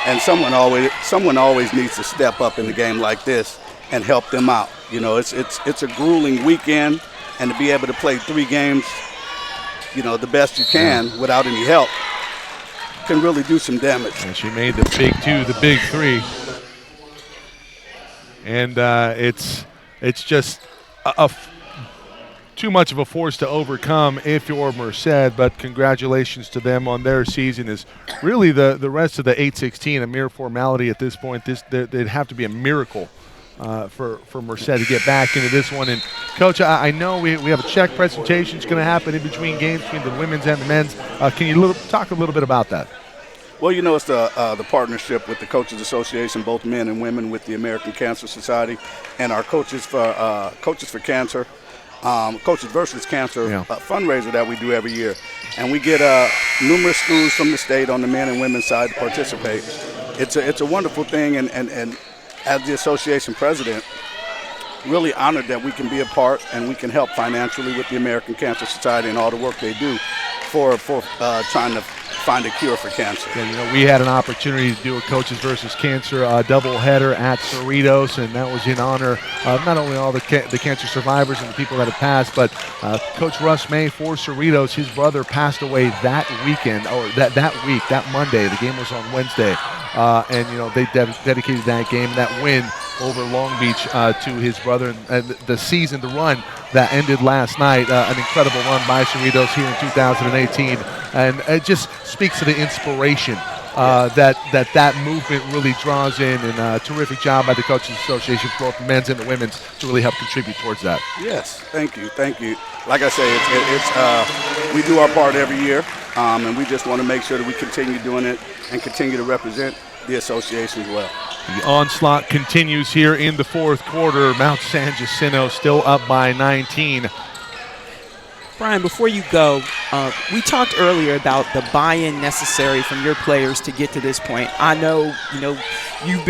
and someone always needs to step up in a game like this and help them out. It's a grueling weekend, and to be able to play 3 games, the best you can without any help can really do some damage. And she made the Big Two, the Big Three, and it's just too much of a force to overcome if you're Merced, but congratulations to them on their season. Is really the rest of the 8-16 a mere formality at this point. They'd have to be a miracle for Merced to get back into this one. And Coach, I know we have a check presentation that's going to happen in between games between the women's and the men's. Can you talk a little bit about that? Well, it's the partnership with the Coaches Association, both men and women, with the American Cancer Society, and our Coaches for Cancer. Coaches versus Cancer fundraiser that we do every year, and we get numerous schools from the state on the men and women's side to participate. It's a wonderful thing, and as the association president, really honored that we can be a part and we can help financially with the American Cancer Society and all the work they do for trying to find a cure for cancer. Yeah, we had an opportunity to do a Coaches versus Cancer doubleheader at Cerritos, and that was in honor of not only all the cancer survivors and the people that have passed, but Coach Russ May for Cerritos. His brother passed away that weekend, or that week, that Monday. The game was on Wednesday, and they dedicated that game, that win over Long Beach to his brother, and the run that ended last night, an incredible run by Cerritos here in 2018, and it just speaks to the inspiration that movement really draws in, and a terrific job by the Coaches Association, both the men's and the women's, to really help contribute towards that. Yes, thank you. Like I say, it's we do our part every year, and we just want to make sure that we continue doing it and continue to represent the association as well. The onslaught continues here in the fourth quarter. Mount San Jacinto still up by 19. Brian, before you go, we talked earlier about the buy-in necessary from your players to get to this point. I know, you've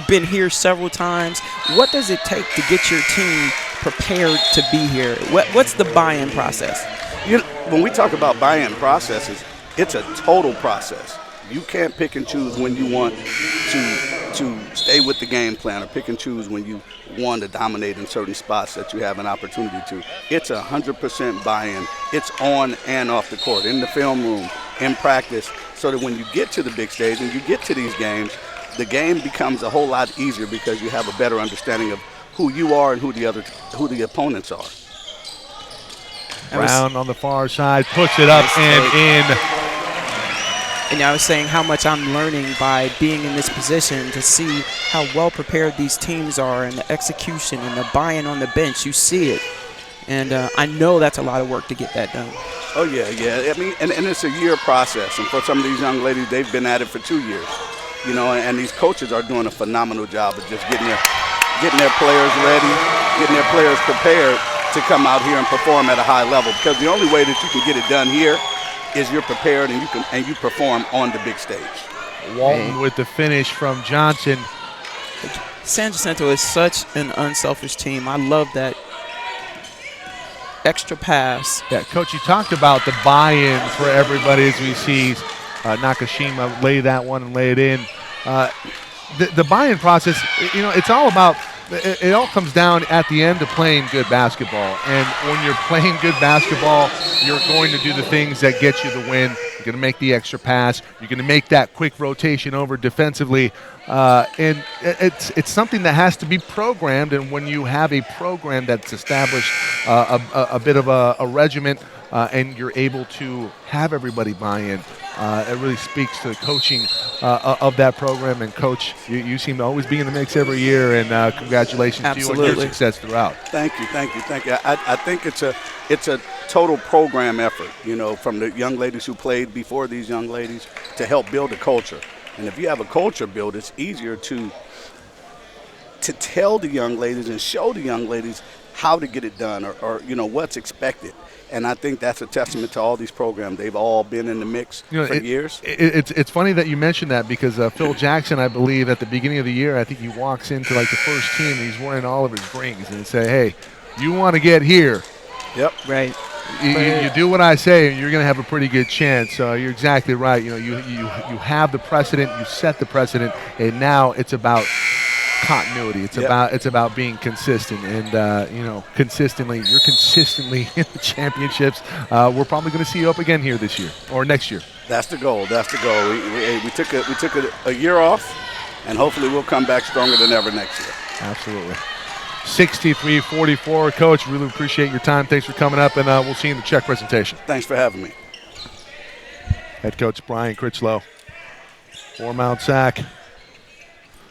been here several times. What does it take to get your team prepared to be here? What's the buy-in process? When we talk about buy-in processes, it's a total process. You can't pick and choose when you want to stay with the game plan, or pick and choose when you want to dominate in certain spots that you have an opportunity to. It's 100% buy-in. It's on and off the court, in the film room, in practice, so that when you get to the big stage and you get to these games, the game becomes a whole lot easier because you have a better understanding of who you are and who the opponents are. Brown on the far side puts it up and in. And I was saying how much I'm learning by being in this position to see how well prepared these teams are and the execution and the buy-in on the bench. You see it. And I know that's a lot of work to get that done. Oh, yeah. I mean, and it's a year process. And for some of these young ladies, they've been at it for 2 years. You know, and these coaches are doing a phenomenal job of just getting their players ready, getting their players prepared to come out here and perform at a high level. Because the only way that you can get it done here is you're prepared and you perform on the big stage. Walton with the finish from Johnson. San Jacinto is such an unselfish team. I love that extra pass. Yeah, Coach, you talked about the buy-in for everybody as we see Nakashima lay that one and lay it in. The buy-in process, you know, it's all about, it all comes down at the end to playing good basketball. And when you're playing good basketball, you're going to do the things that get you the win. You're going to make the extra pass. You're going to make that quick rotation over defensively. And it's something that has to be programmed. And when you have a program that's established a bit of a regiment and you're able to have everybody buy in, it really speaks to the coaching of that program. And, Coach, you seem to always be in the mix every year, and congratulations to you on your success throughout. Thank you. I think it's a total program effort, you know, from the young ladies who played before these young ladies to help build a culture. And if you have a culture built, it's easier to tell the young ladies and show the young ladies how to get it done or you know, what's expected. And I think that's a testament to all these programs. They've all been in the mix for years. It's funny that you mentioned that because Phil Jackson, I believe, at the beginning of the year, I think he walks into like the first team and he's wearing all of his rings and say, hey, you want to get here. Yep. Right. You do what I say, and you're going to have a pretty good chance. You're exactly right. You know, you have the precedent, you set the precedent, and now it's about continuity. It's about being consistent, and you know, you're consistently in the championships. We're probably going to see you up again here this year or next year. That's the goal. We took a year off, and hopefully we'll come back stronger than ever next year. Absolutely. 63-44, Coach. Really appreciate your time. Thanks for coming up, and we'll see you in the check presentation. Thanks for having me. Head coach Brian Critchlow for Mount Sac.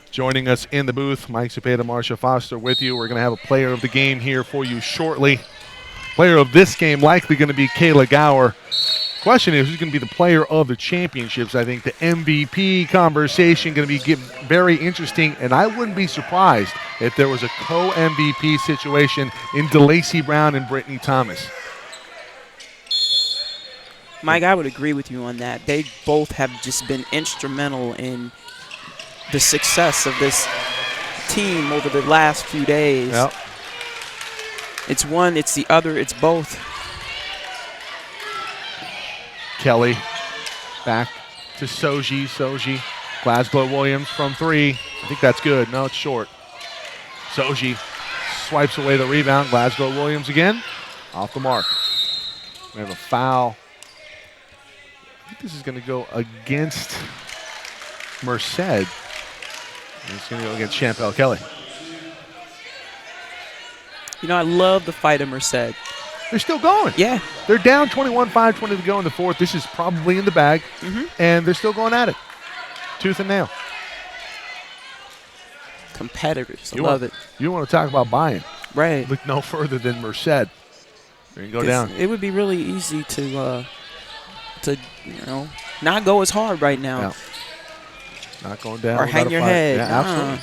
Joining us in the booth, Mike Cepeda, Marcia Foster with you. We're going to have a player of the game here for you shortly. Player of this game likely going to be Kayla Gower. Question is, who's going to be the player of the championships? I think the MVP conversation going to be very interesting, and I wouldn't be surprised if there was a co-MVP situation in DeLacy Brown and Brittany Thomas. Mike, I would agree with you on that. They both have just been instrumental in the success of this team over the last few days. Yep. It's one, it's the other, it's both. Kelly back to Soji, Glasgow Williams from three. I think that's good. No, it's short. Soji swipes away the rebound. Glasgow Williams again, off the mark. We have a foul. I think this is going to go against Merced. It's going to go against Champel Kelly. You know, I love the fight of Merced. They're still going. Yeah. They're down 21-5, 20 to go in the fourth. This is probably in the bag, and they're still going at it. Tooth and nail. Competitors. I love it. You want to talk about buying. Right. Look no further than Merced. There you go down. It would be really easy to you know, not go as hard right now. Yeah. Not going down. Or hang your head. Yeah, absolutely.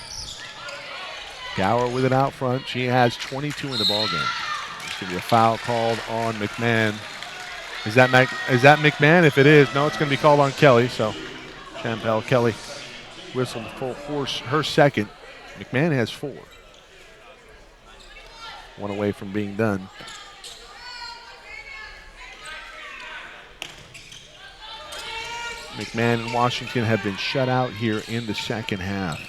Gower with it out front. She has 22 in the ballgame. There's going to be a foul called on McMahon. Is that McMahon? If it is, no, it's going to be called on Kelly. So Champel Kelly whistled for her second. McMahon has 4. One away from being done. McMahon and Washington have been shut out here in the second half.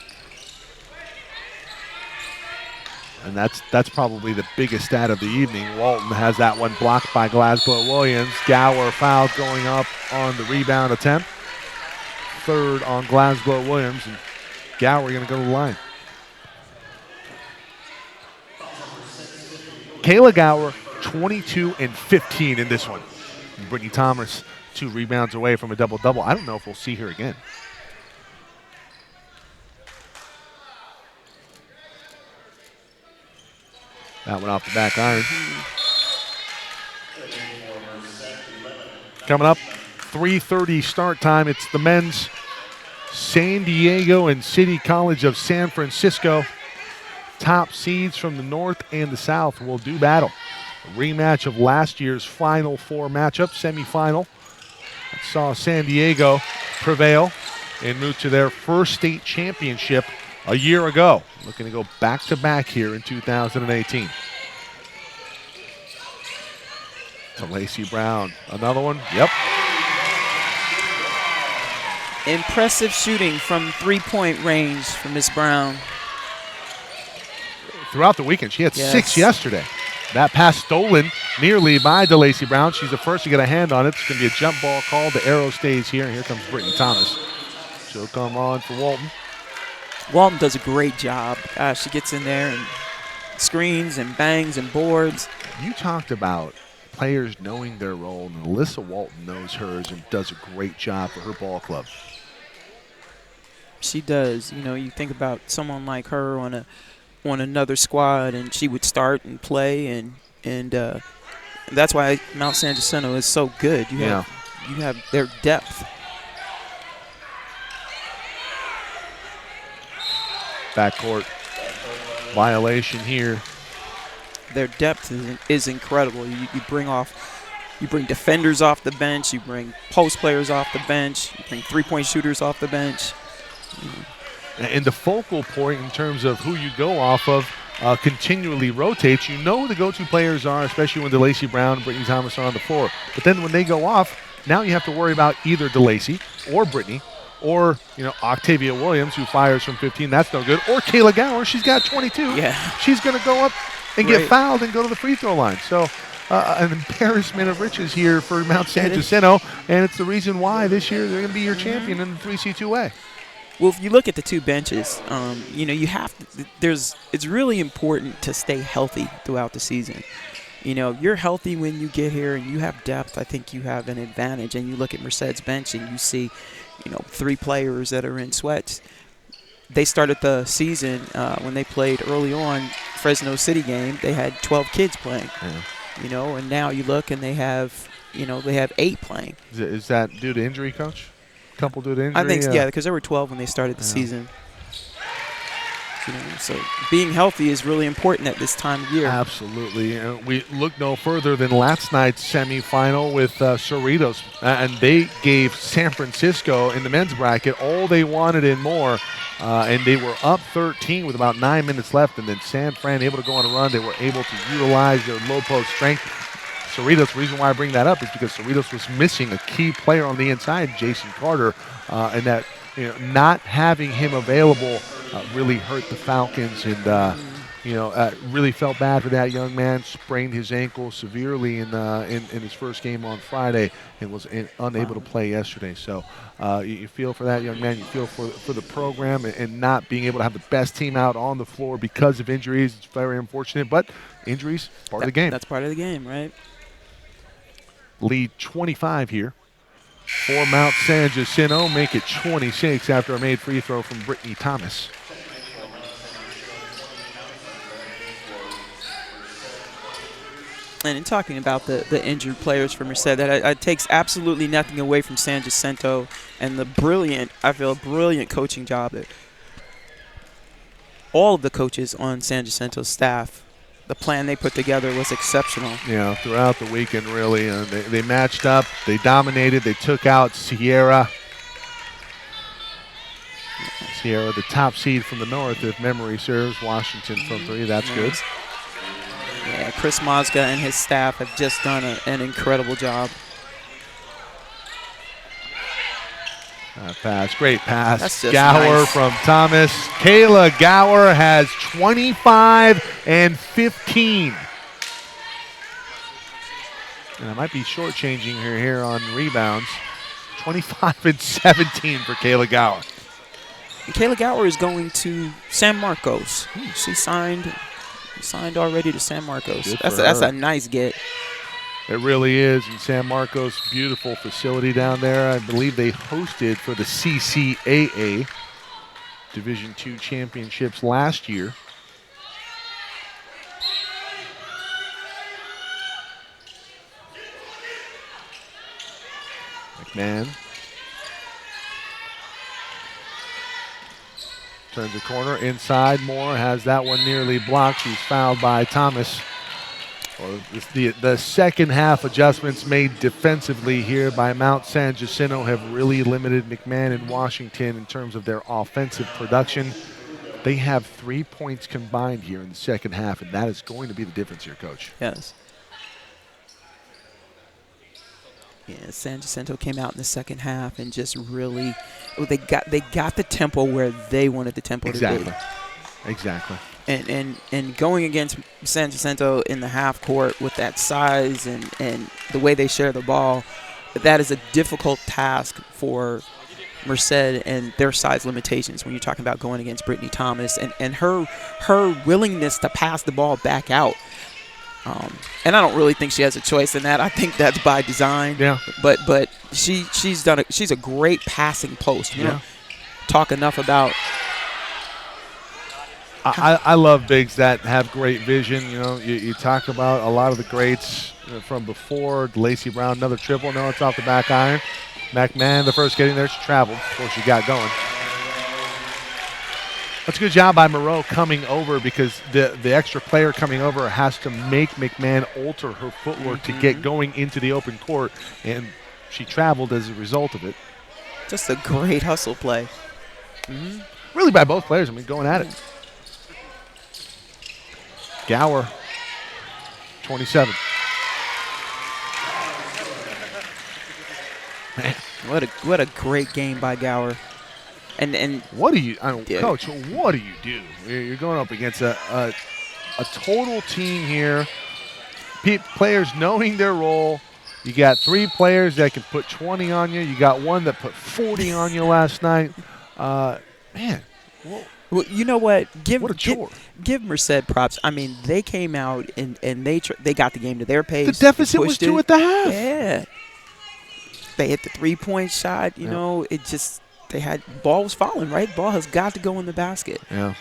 And that's probably the biggest stat of the evening. Walton has that one blocked by Glasgow Williams. Gower foul going up on the rebound attempt. Third on Glasgow Williams, and Gower going to go to the line. Kayla Gower, 22 and 15 in this one. And Brittany Thomas, 2 rebounds away from a double-double. I don't know if we'll see her again. That one off the back iron. Coming up, 3:30 start time. It's the men's San Diego and City College of San Francisco. Top seeds from the north and the south will do battle. A rematch of last year's Final Four matchup, semifinal. That saw San Diego prevail and move to their first state championship a year ago. Looking to go back-to-back here in 2018. To Lacey Brown. Another one. Yep. Impressive shooting from three-point range from Ms. Brown. Throughout the weekend, she had 6 yesterday. That pass stolen nearly by DeLacy Brown. She's the first to get a hand on it. It's going to be a jump ball called. The arrow stays here, and here comes Brittany Thomas. She'll come on for Walton. Walton does a great job. She gets in there and screens and bangs and boards. You talked about players knowing their role, and Alyssa Walton knows hers and does a great job for her ball club. She does. You know, you think about someone like her on another squad, and she would start and play, and that's why Mount San Jacinto is so good. You have their depth. Backcourt violation here. Their depth is incredible. You bring defenders off the bench, you bring post players off the bench, you bring three-point shooters off the bench. And the focal point in terms of who you go off of continually rotates. You know who the go-to players are, especially when DeLacy Brown and Brittany Thomas are on the floor. But then when they go off, now you have to worry about either DeLacy or Brittany or, Octavia Williams, who fires from 15. That's no good. Or Kayla Gower. She's got 22. Yeah. She's going to go up and get fouled and go to the free throw line. So an embarrassment of riches here for Mount San Jacinto, and it's the reason why this year they're going to be your champion in the 3C2A. Well, if you look at the two benches, you have to, it's really important to stay healthy throughout the season. You're healthy when you get here and you have depth. I think you have an advantage. And you look at Merced's bench and you see, 3 players that are in sweats. They started the season when they played early on Fresno City game. They had 12 kids playing, and now you look and they have 8 playing. Is that due to injury, Coach? Couple due to injury? I think, because there were 12 when they started the season. So being healthy is really important at this time of year. Absolutely. We look no further than last night's semifinal with Cerritos, and they gave San Francisco in the men's bracket all they wanted and more, and they were up 13 with about 9 minutes left, and then San Fran able to go on a run. They were able to utilize their low post strength. Cerritos, the reason why I bring that up is because Cerritos was missing a key player on the inside, Jason Carter, and that not having him available really hurt the Falcons, and really felt bad for that young man. Sprained his ankle severely in his first game on Friday and was unable to play yesterday. So you feel for that young man. You feel for the program, and not being able to have the best team out on the floor because of injuries. It's very unfortunate, but injuries part of the game. That's part of the game, right? Lead 25 here for Mount San Jacinto. Make it 26 after a made free throw from Brittany Thomas. And in talking about the injured players for Merced, that it takes absolutely nothing away from San Jacinto and the brilliant coaching job that all of the coaches on San Jacinto's staff. The plan they put together was exceptional. Yeah, throughout the weekend, really. They matched up. They dominated. They took out Sierra. Sierra, the top seed from the north, if memory serves. Washington from 3. That's good. Yeah, Chris Mozga and his staff have just done an incredible job. Pass, great pass. That's just Gower nice. From Thomas. Kayla Gower has 25 and 15. And I might be shortchanging her here on rebounds. 25 and 17 for Kayla Gower. And Kayla Gower is going to San Marcos. She signed already to San Marcos. That's a nice get. It really is. In San Marcos, beautiful facility down there. I believe they hosted for the CCCAA Division II championships last year. McMahon turns the corner inside. Moore has that one nearly blocked. She's fouled by Thomas. Well, the second half adjustments made defensively here by Mount San Jacinto have really limited McMahon and Washington in terms of their offensive production. They have 3 points combined here in the second half, and that is going to be the difference here, Coach. Yes. Yeah, San Jacinto came out in the second half and just really, they got the tempo where they wanted the tempo to be. Exactly. And going against San Jacinto in the half court with that size and the way they share the ball, that is a difficult task for Merced and their size limitations when you're talking about going against Brittany Thomas and her willingness to pass the ball back out. And I don't really think she has a choice in that. I think that's by design. Yeah. But she's a great passing post. You know, talk enough about. I love bigs that have great vision. You know, you talk about a lot of the greats from before. Lacey Brown, another triple. No, it's off the back iron. McMahon, the first getting there, she traveled before she got going. That's a good job by Moreau coming over because the extra player coming over has to make McMahon alter her footwork to get going into the open court, and she traveled as a result of it. Just a great hustle play. Really by both players. I mean, going at it. Gower, 27. Man, what a great game by Gower. And what do you, Coach? What do you do? You're going up against a total team here. Players knowing their role. You got 3 players that can put 20 on you. You got one that put 40 on you last night. Man. Whoa. Well, you know what? What a chore. Give Merced props. I mean, they came out and they got the game to their pace. The deficit was 2 at the half. Yeah. They hit the 3-point shot. You know, it just ball was falling, right? Ball has got to go in the basket. Yeah.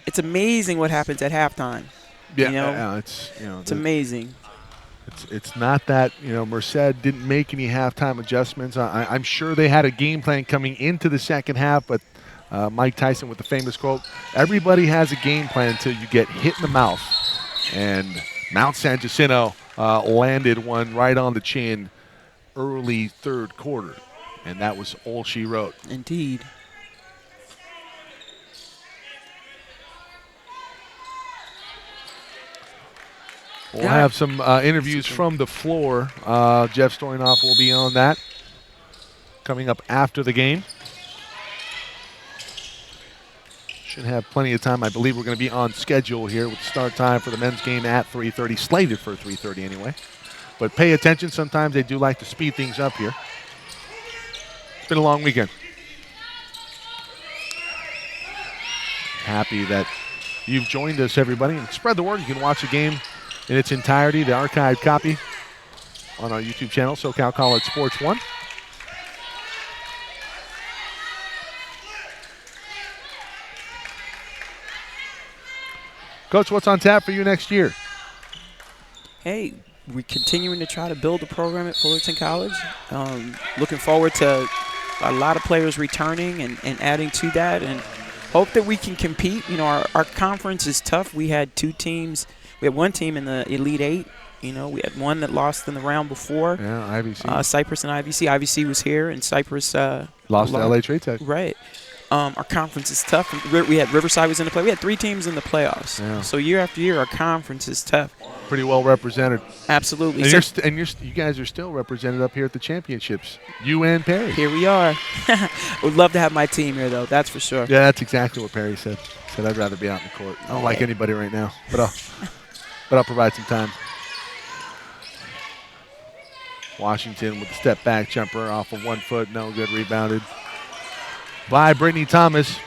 It's amazing what happens at halftime. Yeah, you know? It's amazing. It's not that, Merced didn't make any halftime adjustments. I'm sure they had a game plan coming into the second half, but Mike Tyson with the famous quote, everybody has a game plan until you get hit in the mouth. And Mount San Jacinto landed one right on the chin early third quarter. And that was all she wrote. Indeed. We'll have some interviews from the floor. Jeff Stoynoff will be on that coming up after the game. Should have plenty of time. I believe we're going to be on schedule here with start time for the men's game at 3:30, slated for 3:30 anyway. But pay attention. Sometimes they do like to speed things up here. It's been a long weekend. Happy that you've joined us, everybody. And spread the word. You can watch the game in its entirety, the archived copy on our YouTube channel, SoCal College Sports 1. Coach, what's on tap for you next year? Hey, we're continuing to try to build a program at Fullerton College. Looking forward to a lot of players returning and adding to that, and hope that we can compete. You know, our conference is tough. We had 2 teams. We had 1 team in the Elite 8. You know, we had one that lost in the round before. Yeah, IVC. Cypress and IVC. IVC was here, and Cypress lost to LA Trade Tech. Right. Our conference is tough. We had Riverside was in the play. We had 3 teams in the playoffs. Yeah. So year after year, our conference is tough. Pretty well represented. Absolutely. And you guys are still represented up here at the championships. You and Perry. Here we are. Would love to have my team here, though. That's for sure. Yeah, that's exactly what Perry said. Said I'd rather be out in the court. I don't like anybody right now, but I'll provide some time. Washington with the step back jumper off of 1 foot, no good, rebounded by Brittany Thomas.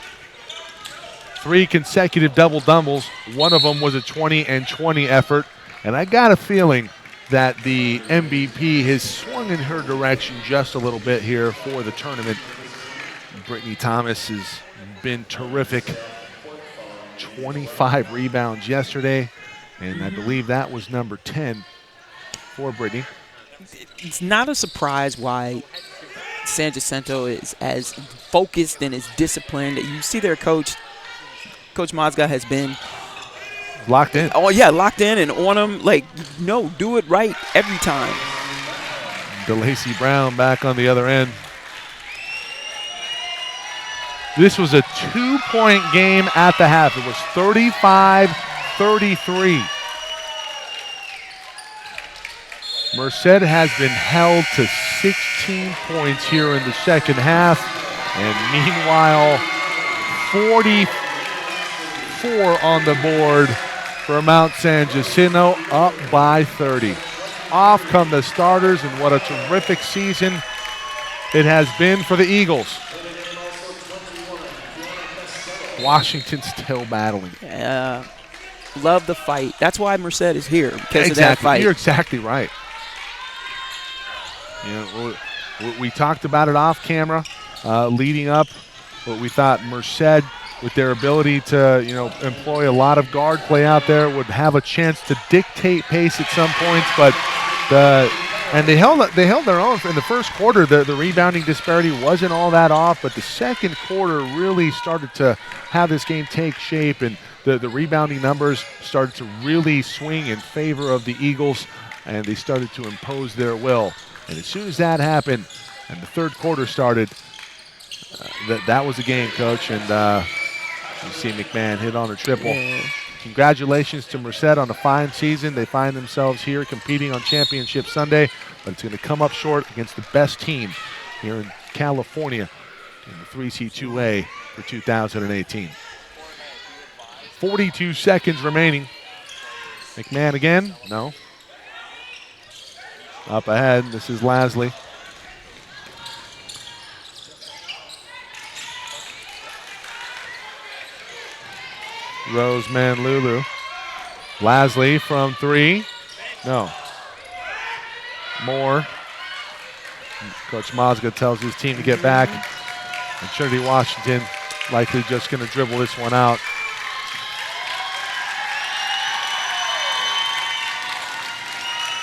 3 consecutive double-doubles. One of them was a 20 and 20 effort. And I got a feeling that the MVP has swung in her direction just a little bit here for the tournament. Brittany Thomas has been terrific. 25 rebounds yesterday, and I believe that was number 10 for Brittany. It's not a surprise why San Jacinto is as focused and as disciplined. You see their coach, Coach Mazga, has been locked in. Oh, yeah, locked in and on them. Like, no, do it right every time. DeLacy Brown back on the other end. This was a 2-point game at the half. It was 35-33. Merced has been held to 16 points here in the second half. And meanwhile, 44 on the board for Mount San Jacinto, up by 30. Off come the starters, and what a terrific season it has been for the Eagles. Washington still battling. Love the fight. That's why Merced is here, because of that fight. You're exactly right. You know, we talked about it off camera, leading up. But we thought Merced, with their ability to, employ a lot of guard play out there, would have a chance to dictate pace at some points. But they held their own in the first quarter. The rebounding disparity wasn't all that off, but the second quarter really started to have this game take shape, and the rebounding numbers started to really swing in favor of the Eagles, and they started to impose their will. And as soon as that happened and the third quarter started, that was the game, Coach. And you see McMahon hit on a triple. Yeah. Congratulations to Merced on a fine season. They find themselves here competing on Championship Sunday, but it's going to come up short against the best team here in California in the 3C2A for 2018. 42 seconds remaining. McMahon again? No. Up ahead, this is Lasley. Roseman Lulu. Lasley from three. No. More. Coach Mazga tells his team to get back. And Trinity Washington likely just going to dribble this one out.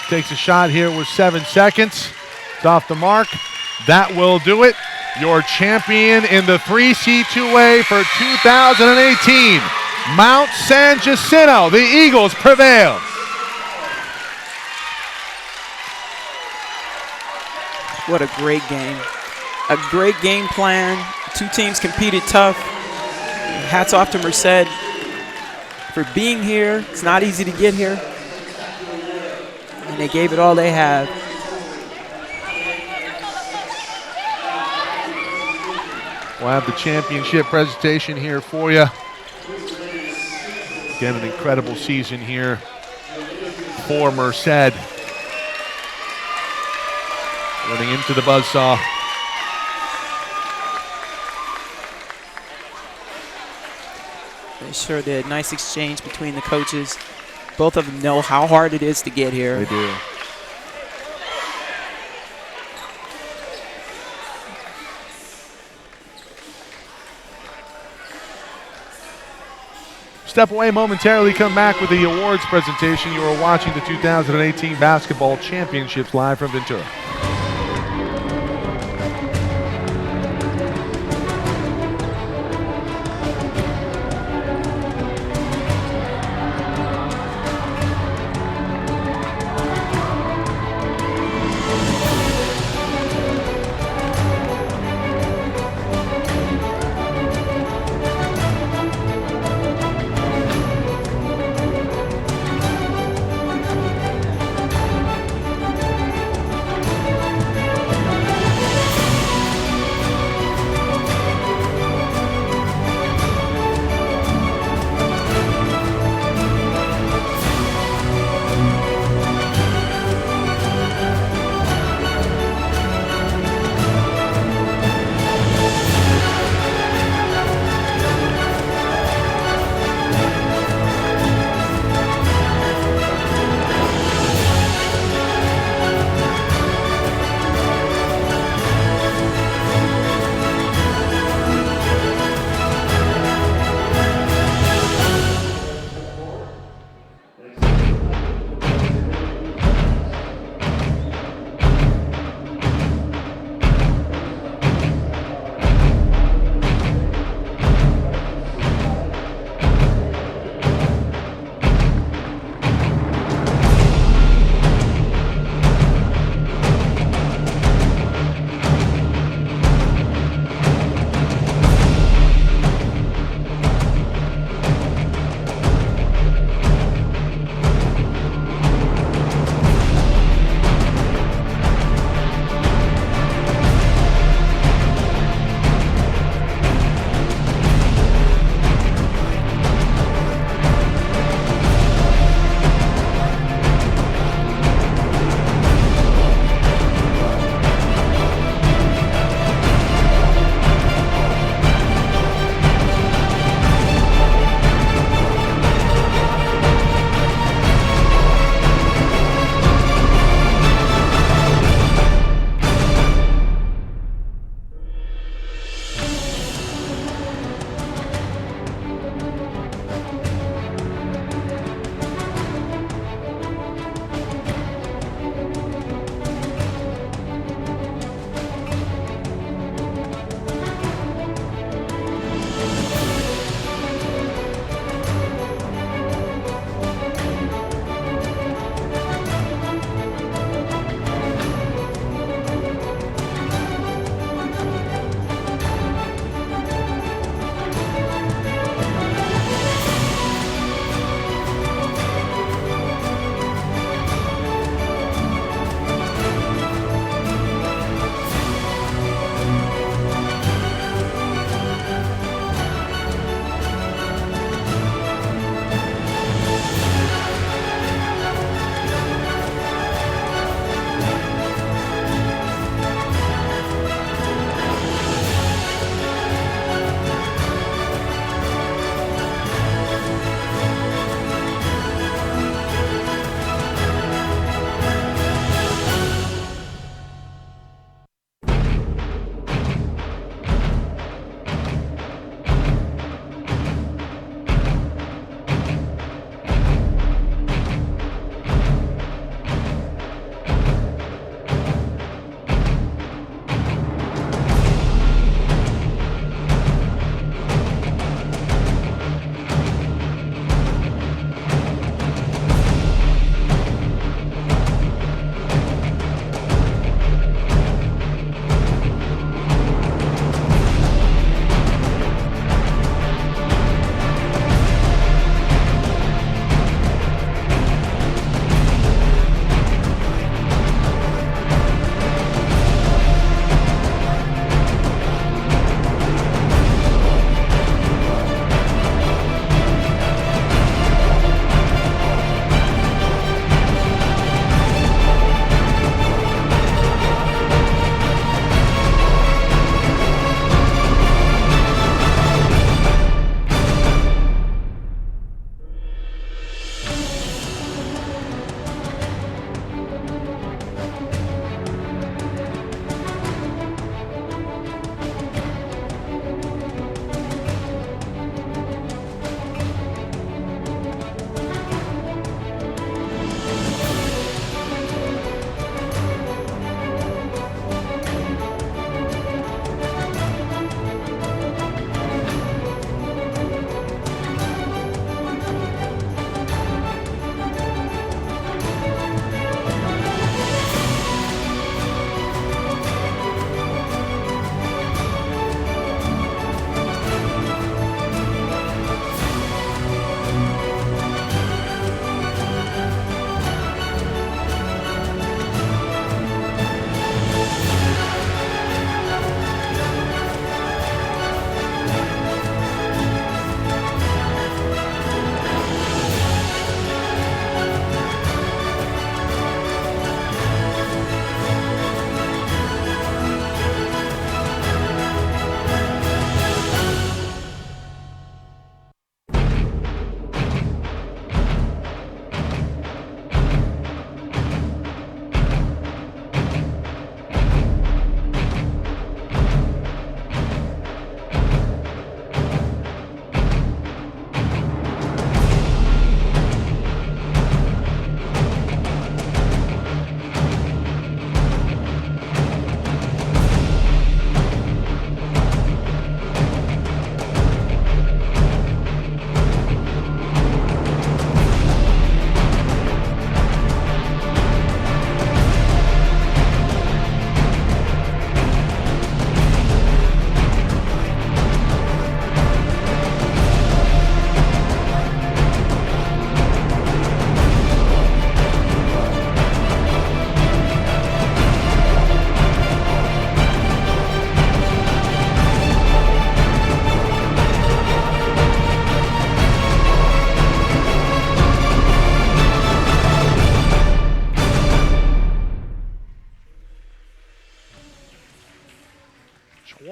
Takes a shot here with 7 seconds. It's off the mark. That will do it. Your champion in the 3C2A for 2018, Mount San Jacinto. The Eagles prevail. What a great game. A great game plan. Two teams competed tough. Hats off to Merced for being here. It's not easy to get here. And they gave it all they have. We'll have the championship presentation here for you. Again, an incredible season here for Merced. Running into the buzzsaw. They sure did. Nice exchange between the coaches. Both of them know how hard it is to get here. They do. Step away momentarily, come back with the awards presentation. You are watching the 2018 Basketball Championships live from Ventura.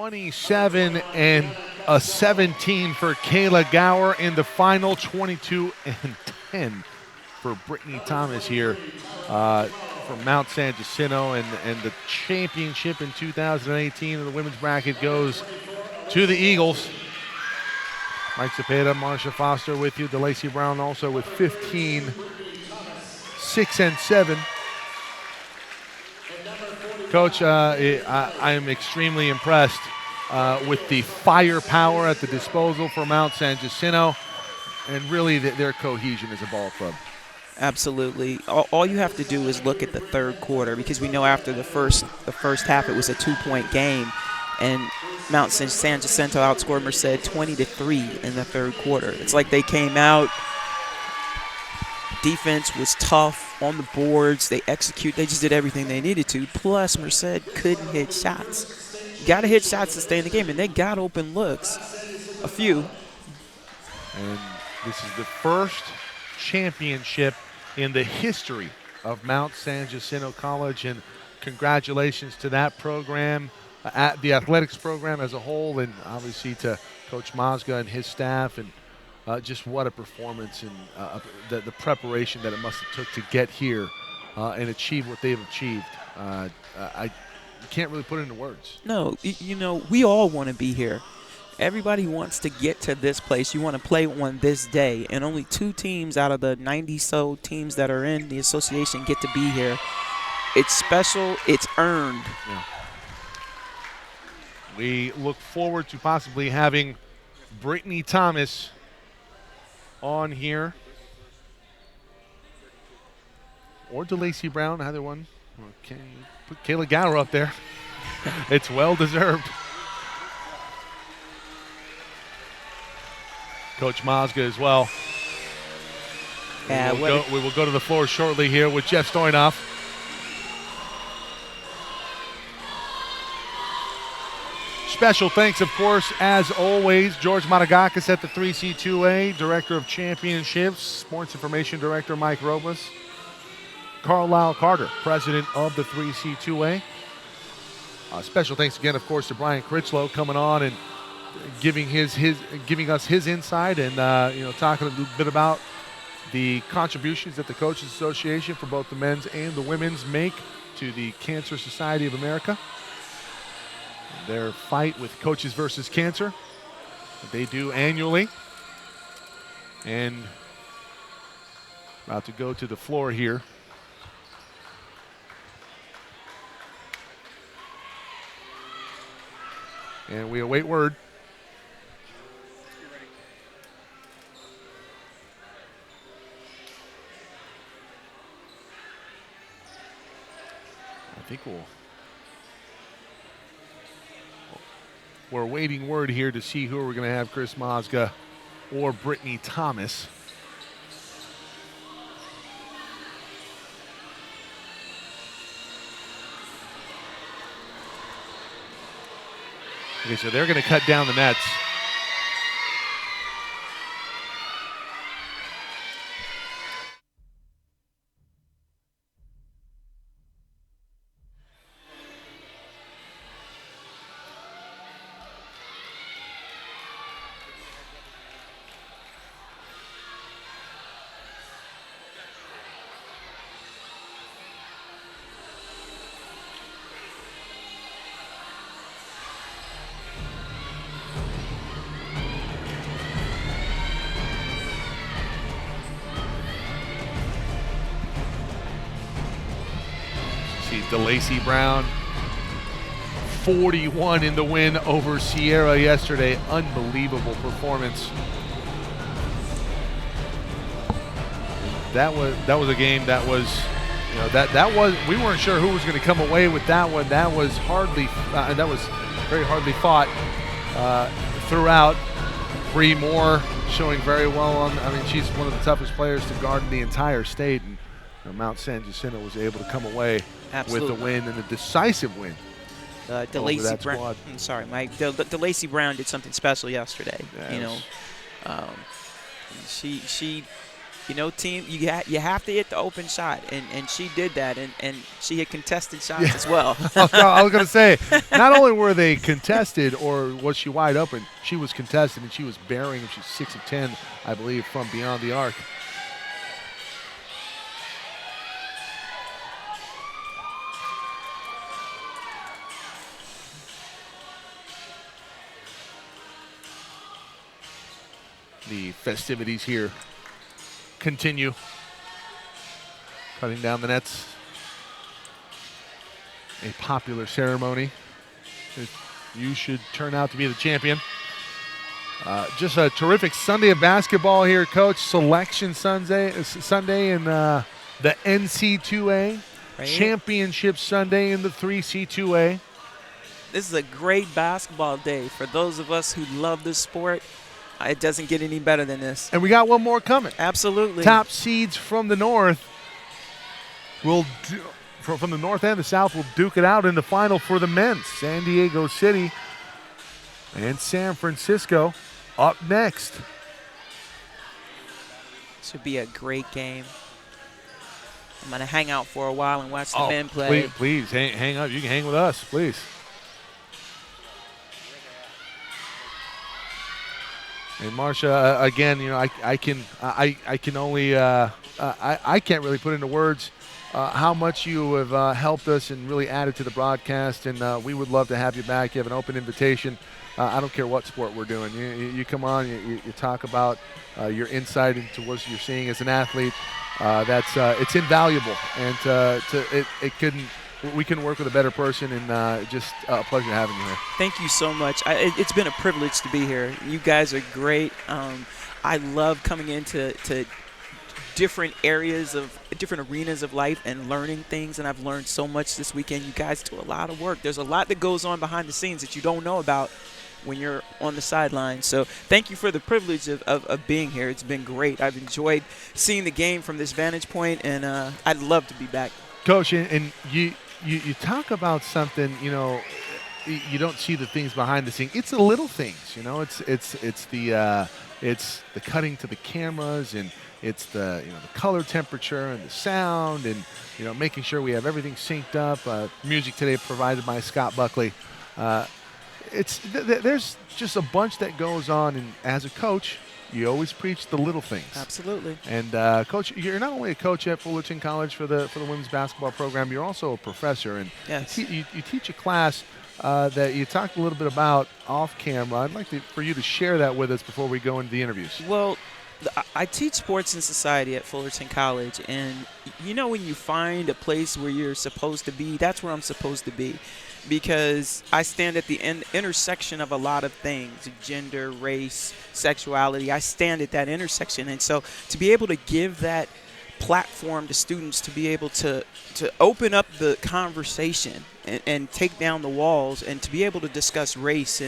27 and a 17 for Kayla Gower in the final, 22 and 10 for Brittany Thomas here from Mount San Jacinto, and the championship in 2018 of the women's bracket goes to the Eagles. Mike Cepeda, Marsha Foster with you, DeLacy Brown also with 15, 6 and 7. Coach, I am extremely impressed with the firepower at the disposal for Mount San Jacinto, and really their cohesion as a ball club. Absolutely. All you have to do is look at the third quarter, because we know after the first half it was a 2-point game, and Mount San Jacinto outscored Merced 20-3 in the third quarter. It's like they came out, defense was tough on the boards, they just did everything they needed to, plus Merced couldn't hit shots. You got to hit shots to stay in the game, and they got open looks, a few. And this is the first championship in the history of Mount San Jacinto College, and congratulations to that program, at the athletics program as a whole, and obviously to Coach Mazga and his staff, and just what a performance, and the preparation that it must have took to get here and achieve what they've achieved. I can't really put it into words. No, we all want to be here. Everybody wants to get to this place. You want to play on this day, and only 2 teams out of the 90-so teams that are in the association get to be here. It's special. It's earned. Yeah. We look forward to possibly having Brittany Thomas on here, or DeLacy Brown, either one. Okay, put Kayla Gower up there. It's well deserved. Coach Mazga as well. We will go to the floor shortly here with Jeff Stoynoff. Special thanks, of course, as always, George Matagakis at the 3C2A, Director of Championships, Sports Information Director Mike Robles, Carlisle Carter, President of the 3C2A. Special thanks again, of course, to Brian Critchlow coming on and giving us his insight, and talking a little bit about the contributions that the Coaches Association for both the men's and the women's make to the Cancer Society of America. Their fight with Coaches versus Cancer that they do annually. And about to go to the floor here. And we await word. I think we're awaiting word here to see who we're going to have, Chris Mazga or Brittany Thomas. Okay, so they're going to cut down the nets. DeLacy Brown, 41 in the win over Sierra yesterday. Unbelievable performance. That was a game that was, that was, we weren't sure who was going to come away with that one. That was very hardly fought throughout. Bree Moore showing very well she's one of the toughest players to guard in the entire state, and Mount San Jacinto was able to come away with the win, and a decisive win. DeLacy Brown. I'm sorry, Mike. DeLacy Brown did something special yesterday. Yes. She team, you have to hit the open shot, and she did that, and she hit contested shots as well. I was going to say, not only were they contested or was she wide open, she was contested, and she was bearing. She's 6 of 10, I believe, from beyond the arc. The festivities here continue. Cutting down the nets. A popular ceremony. You should turn out to be the champion. Just a terrific Sunday of basketball here, Coach. Selection Sunday in the NC2A. Right. Championship Sunday in the 3C2A. This is a great basketball day for those of us who love this sport. It doesn't get any better than this. And we got one more coming. Absolutely. Top seeds from the north from the north and the south will duke it out in the final for the men's. San Diego City and San Francisco up next. Should be a great game. I'm going to hang out for a while and watch the men play. Please hang up. You can hang with us, please. And Marcia, again, I can only I can't really put into words how much you have helped us and really added to the broadcast. And we would love to have you back. You have an open invitation. I don't care what sport we're doing. You come on. You talk about your insight into what you're seeing as an athlete. It's invaluable, and we couldn't work with a better person, and just a pleasure having you here. Thank you so much. It's been a privilege to be here. You guys are great. I love coming into different arenas of life and learning things, and I've learned so much this weekend. You guys do a lot of work. There's a lot that goes on behind the scenes that you don't know about when you're on the sideline. So thank you for the privilege of being here. It's been great. I've enjoyed seeing the game from this vantage point, and I'd love to be back. Coach, and you talk about something, you don't see the things behind the scenes. It's the little things, it's the cutting to the cameras, and it's the the color temperature and the sound, and making sure we have everything synced up. Music today provided by Scott Buckley. There's just a bunch that goes on, and as a coach, you always preach the little things. Absolutely. And Coach, you're not only a coach at Fullerton College for the women's basketball program, you're also a professor, and yes. you teach a class that you talked a little bit about off camera. I'd like for you to share that with us before we go into the interviews. Well, I teach sports and society at Fullerton College, and when you find a place where you're supposed to be, that's where I'm supposed to be, because I stand at the intersection of a lot of things: gender, race, sexuality. I stand at that intersection, and so to be able to give that platform to students, to be able to open up the conversation and take down the walls, and to be able to discuss race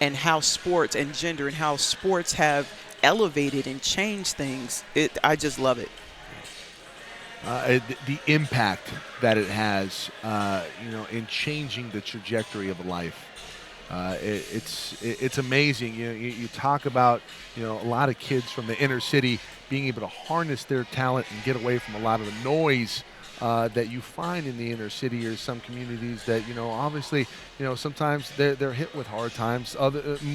and how sports and gender and how sports have elevated and changed things, I just love it. The impact that it has, in changing the trajectory of a life. It's amazing. You talk about a lot of kids from the inner city being able to harness their talent and get away from a lot of the noise that you find in the inner city, or some communities that obviously sometimes they're hit with hard times,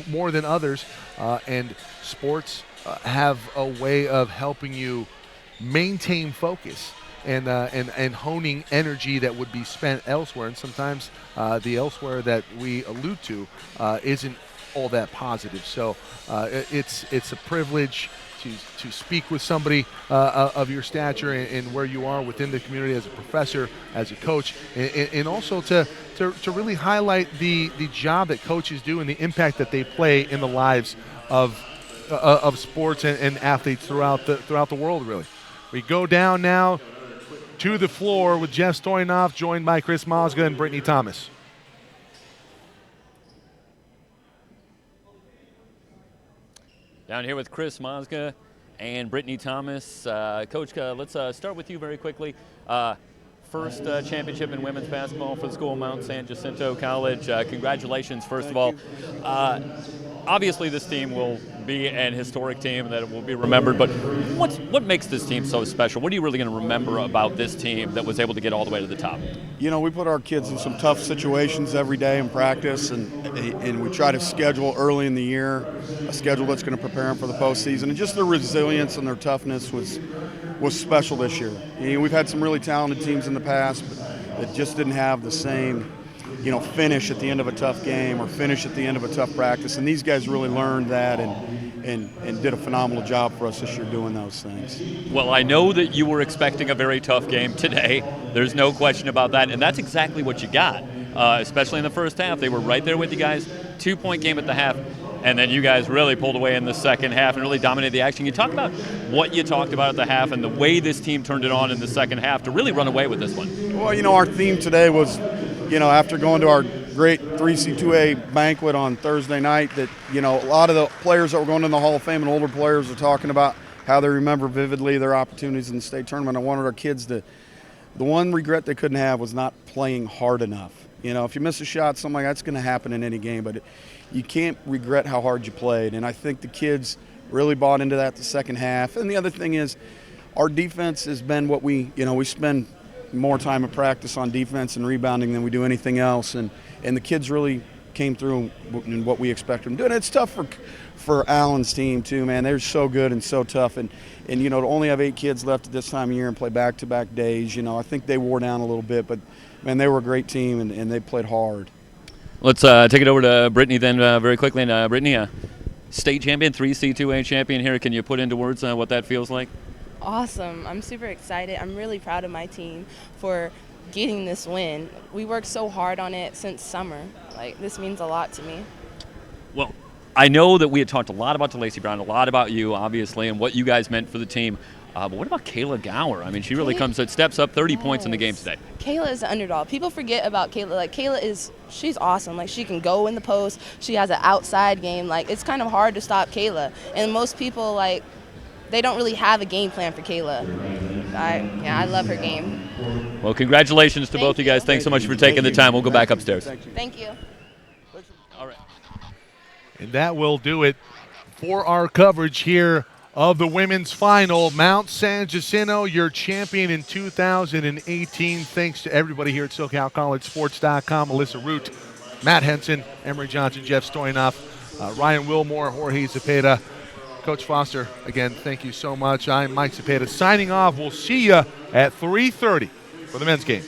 more than others, and sports have a way of helping you maintain focus and honing energy that would be spent elsewhere. And sometimes the elsewhere that we allude to isn't all that positive. So it's a privilege to speak with somebody of your stature and where you are within the community as a professor, as a coach, and also to really highlight the job that coaches do and the impact that they play in the lives of sports and athletes throughout the world, really. We go down now to the floor with Jeff Stoynoff, joined by Chris Mosga and Brittany Thomas. Down here with Chris Mosga and Brittany Thomas. Coach, let's start with you very quickly. first championship in women's basketball for the school of Mount San Jacinto College. Congratulations, first of all. Obviously, this team will be an historic team that will be remembered, but what makes this team so special? What are you really going to remember about this team that was able to get all the way to the top? You know, we put our kids in some tough situations every day in practice, and we try to schedule early in the year a schedule that's going to prepare them for the postseason. And just their resilience and their toughness was special this year. You know, we've had some really talented teams in the past, but that just didn't have the same, finish at the end of a tough game or finish at the end of a tough practice. And these guys really learned that and did a phenomenal job for us this year doing those things. Well, I know that you were expecting a very tough game today. There's no question about that, and that's exactly what you got, especially in the first half. They were right there with you guys, 2-point game at the half, and then you guys really pulled away in the second half and really dominated the action. You talk about what you talked about at the half and the way this team turned it on in the second half to really run away with this one. Well, our theme today was, after going to our great 3C2A banquet on Thursday night, that, a lot of the players that were going in the Hall of Fame and older players are talking about how they remember vividly their opportunities in the state tournament. I wanted our kids to, the one regret they couldn't have was not playing hard enough. If you miss a shot, something like that's going to happen in any game, but you can't regret how hard you played. And I think the kids really bought into that the second half. And the other thing is, our defense has been what we spend more time in practice on defense and rebounding than we do anything else. And the kids really came through in what we expect them to do. And it's tough for Allen's team too, man. They're so good and so tough. And to only have 8 kids left at this time of year and play back-to-back days, I think they wore down a little bit. But, man, they were a great team and they played hard. Let's take it over to Brittany then very quickly. And Brittany, state champion, 3C2A champion here. Can you put into words what that feels like? Awesome. I'm super excited. I'm really proud of my team for getting this win. We worked so hard on it since summer. This means a lot to me. Well, I know that we had talked a lot about DeLacy Brown, a lot about you, obviously, and what you guys meant for the team. But what about Kayla Gower? I mean, she really steps up 30 points in the game today. Kayla is the underdog. People forget about Kayla. She's awesome. She can go in the post. She has an outside game. It's kind of hard to stop Kayla. And most people, they don't really have a game plan for Kayla. I love her game. Well, congratulations to both you guys. Thanks so much for taking the time. We'll go back upstairs. Thank you. All right. And that will do it for our coverage here of the women's final. Mount San Jacinto, your champion in 2018. Thanks to everybody here at SoCalCollegeSports.com, Alyssa Root, Matt Henson, Emery Johnson, Jeff Stoynoff, Ryan Wilmore, Jorge Zepeda. Coach Foster, again, thank you so much. I'm Mike Zepeda signing off. We'll see you at 3:30 for the men's game.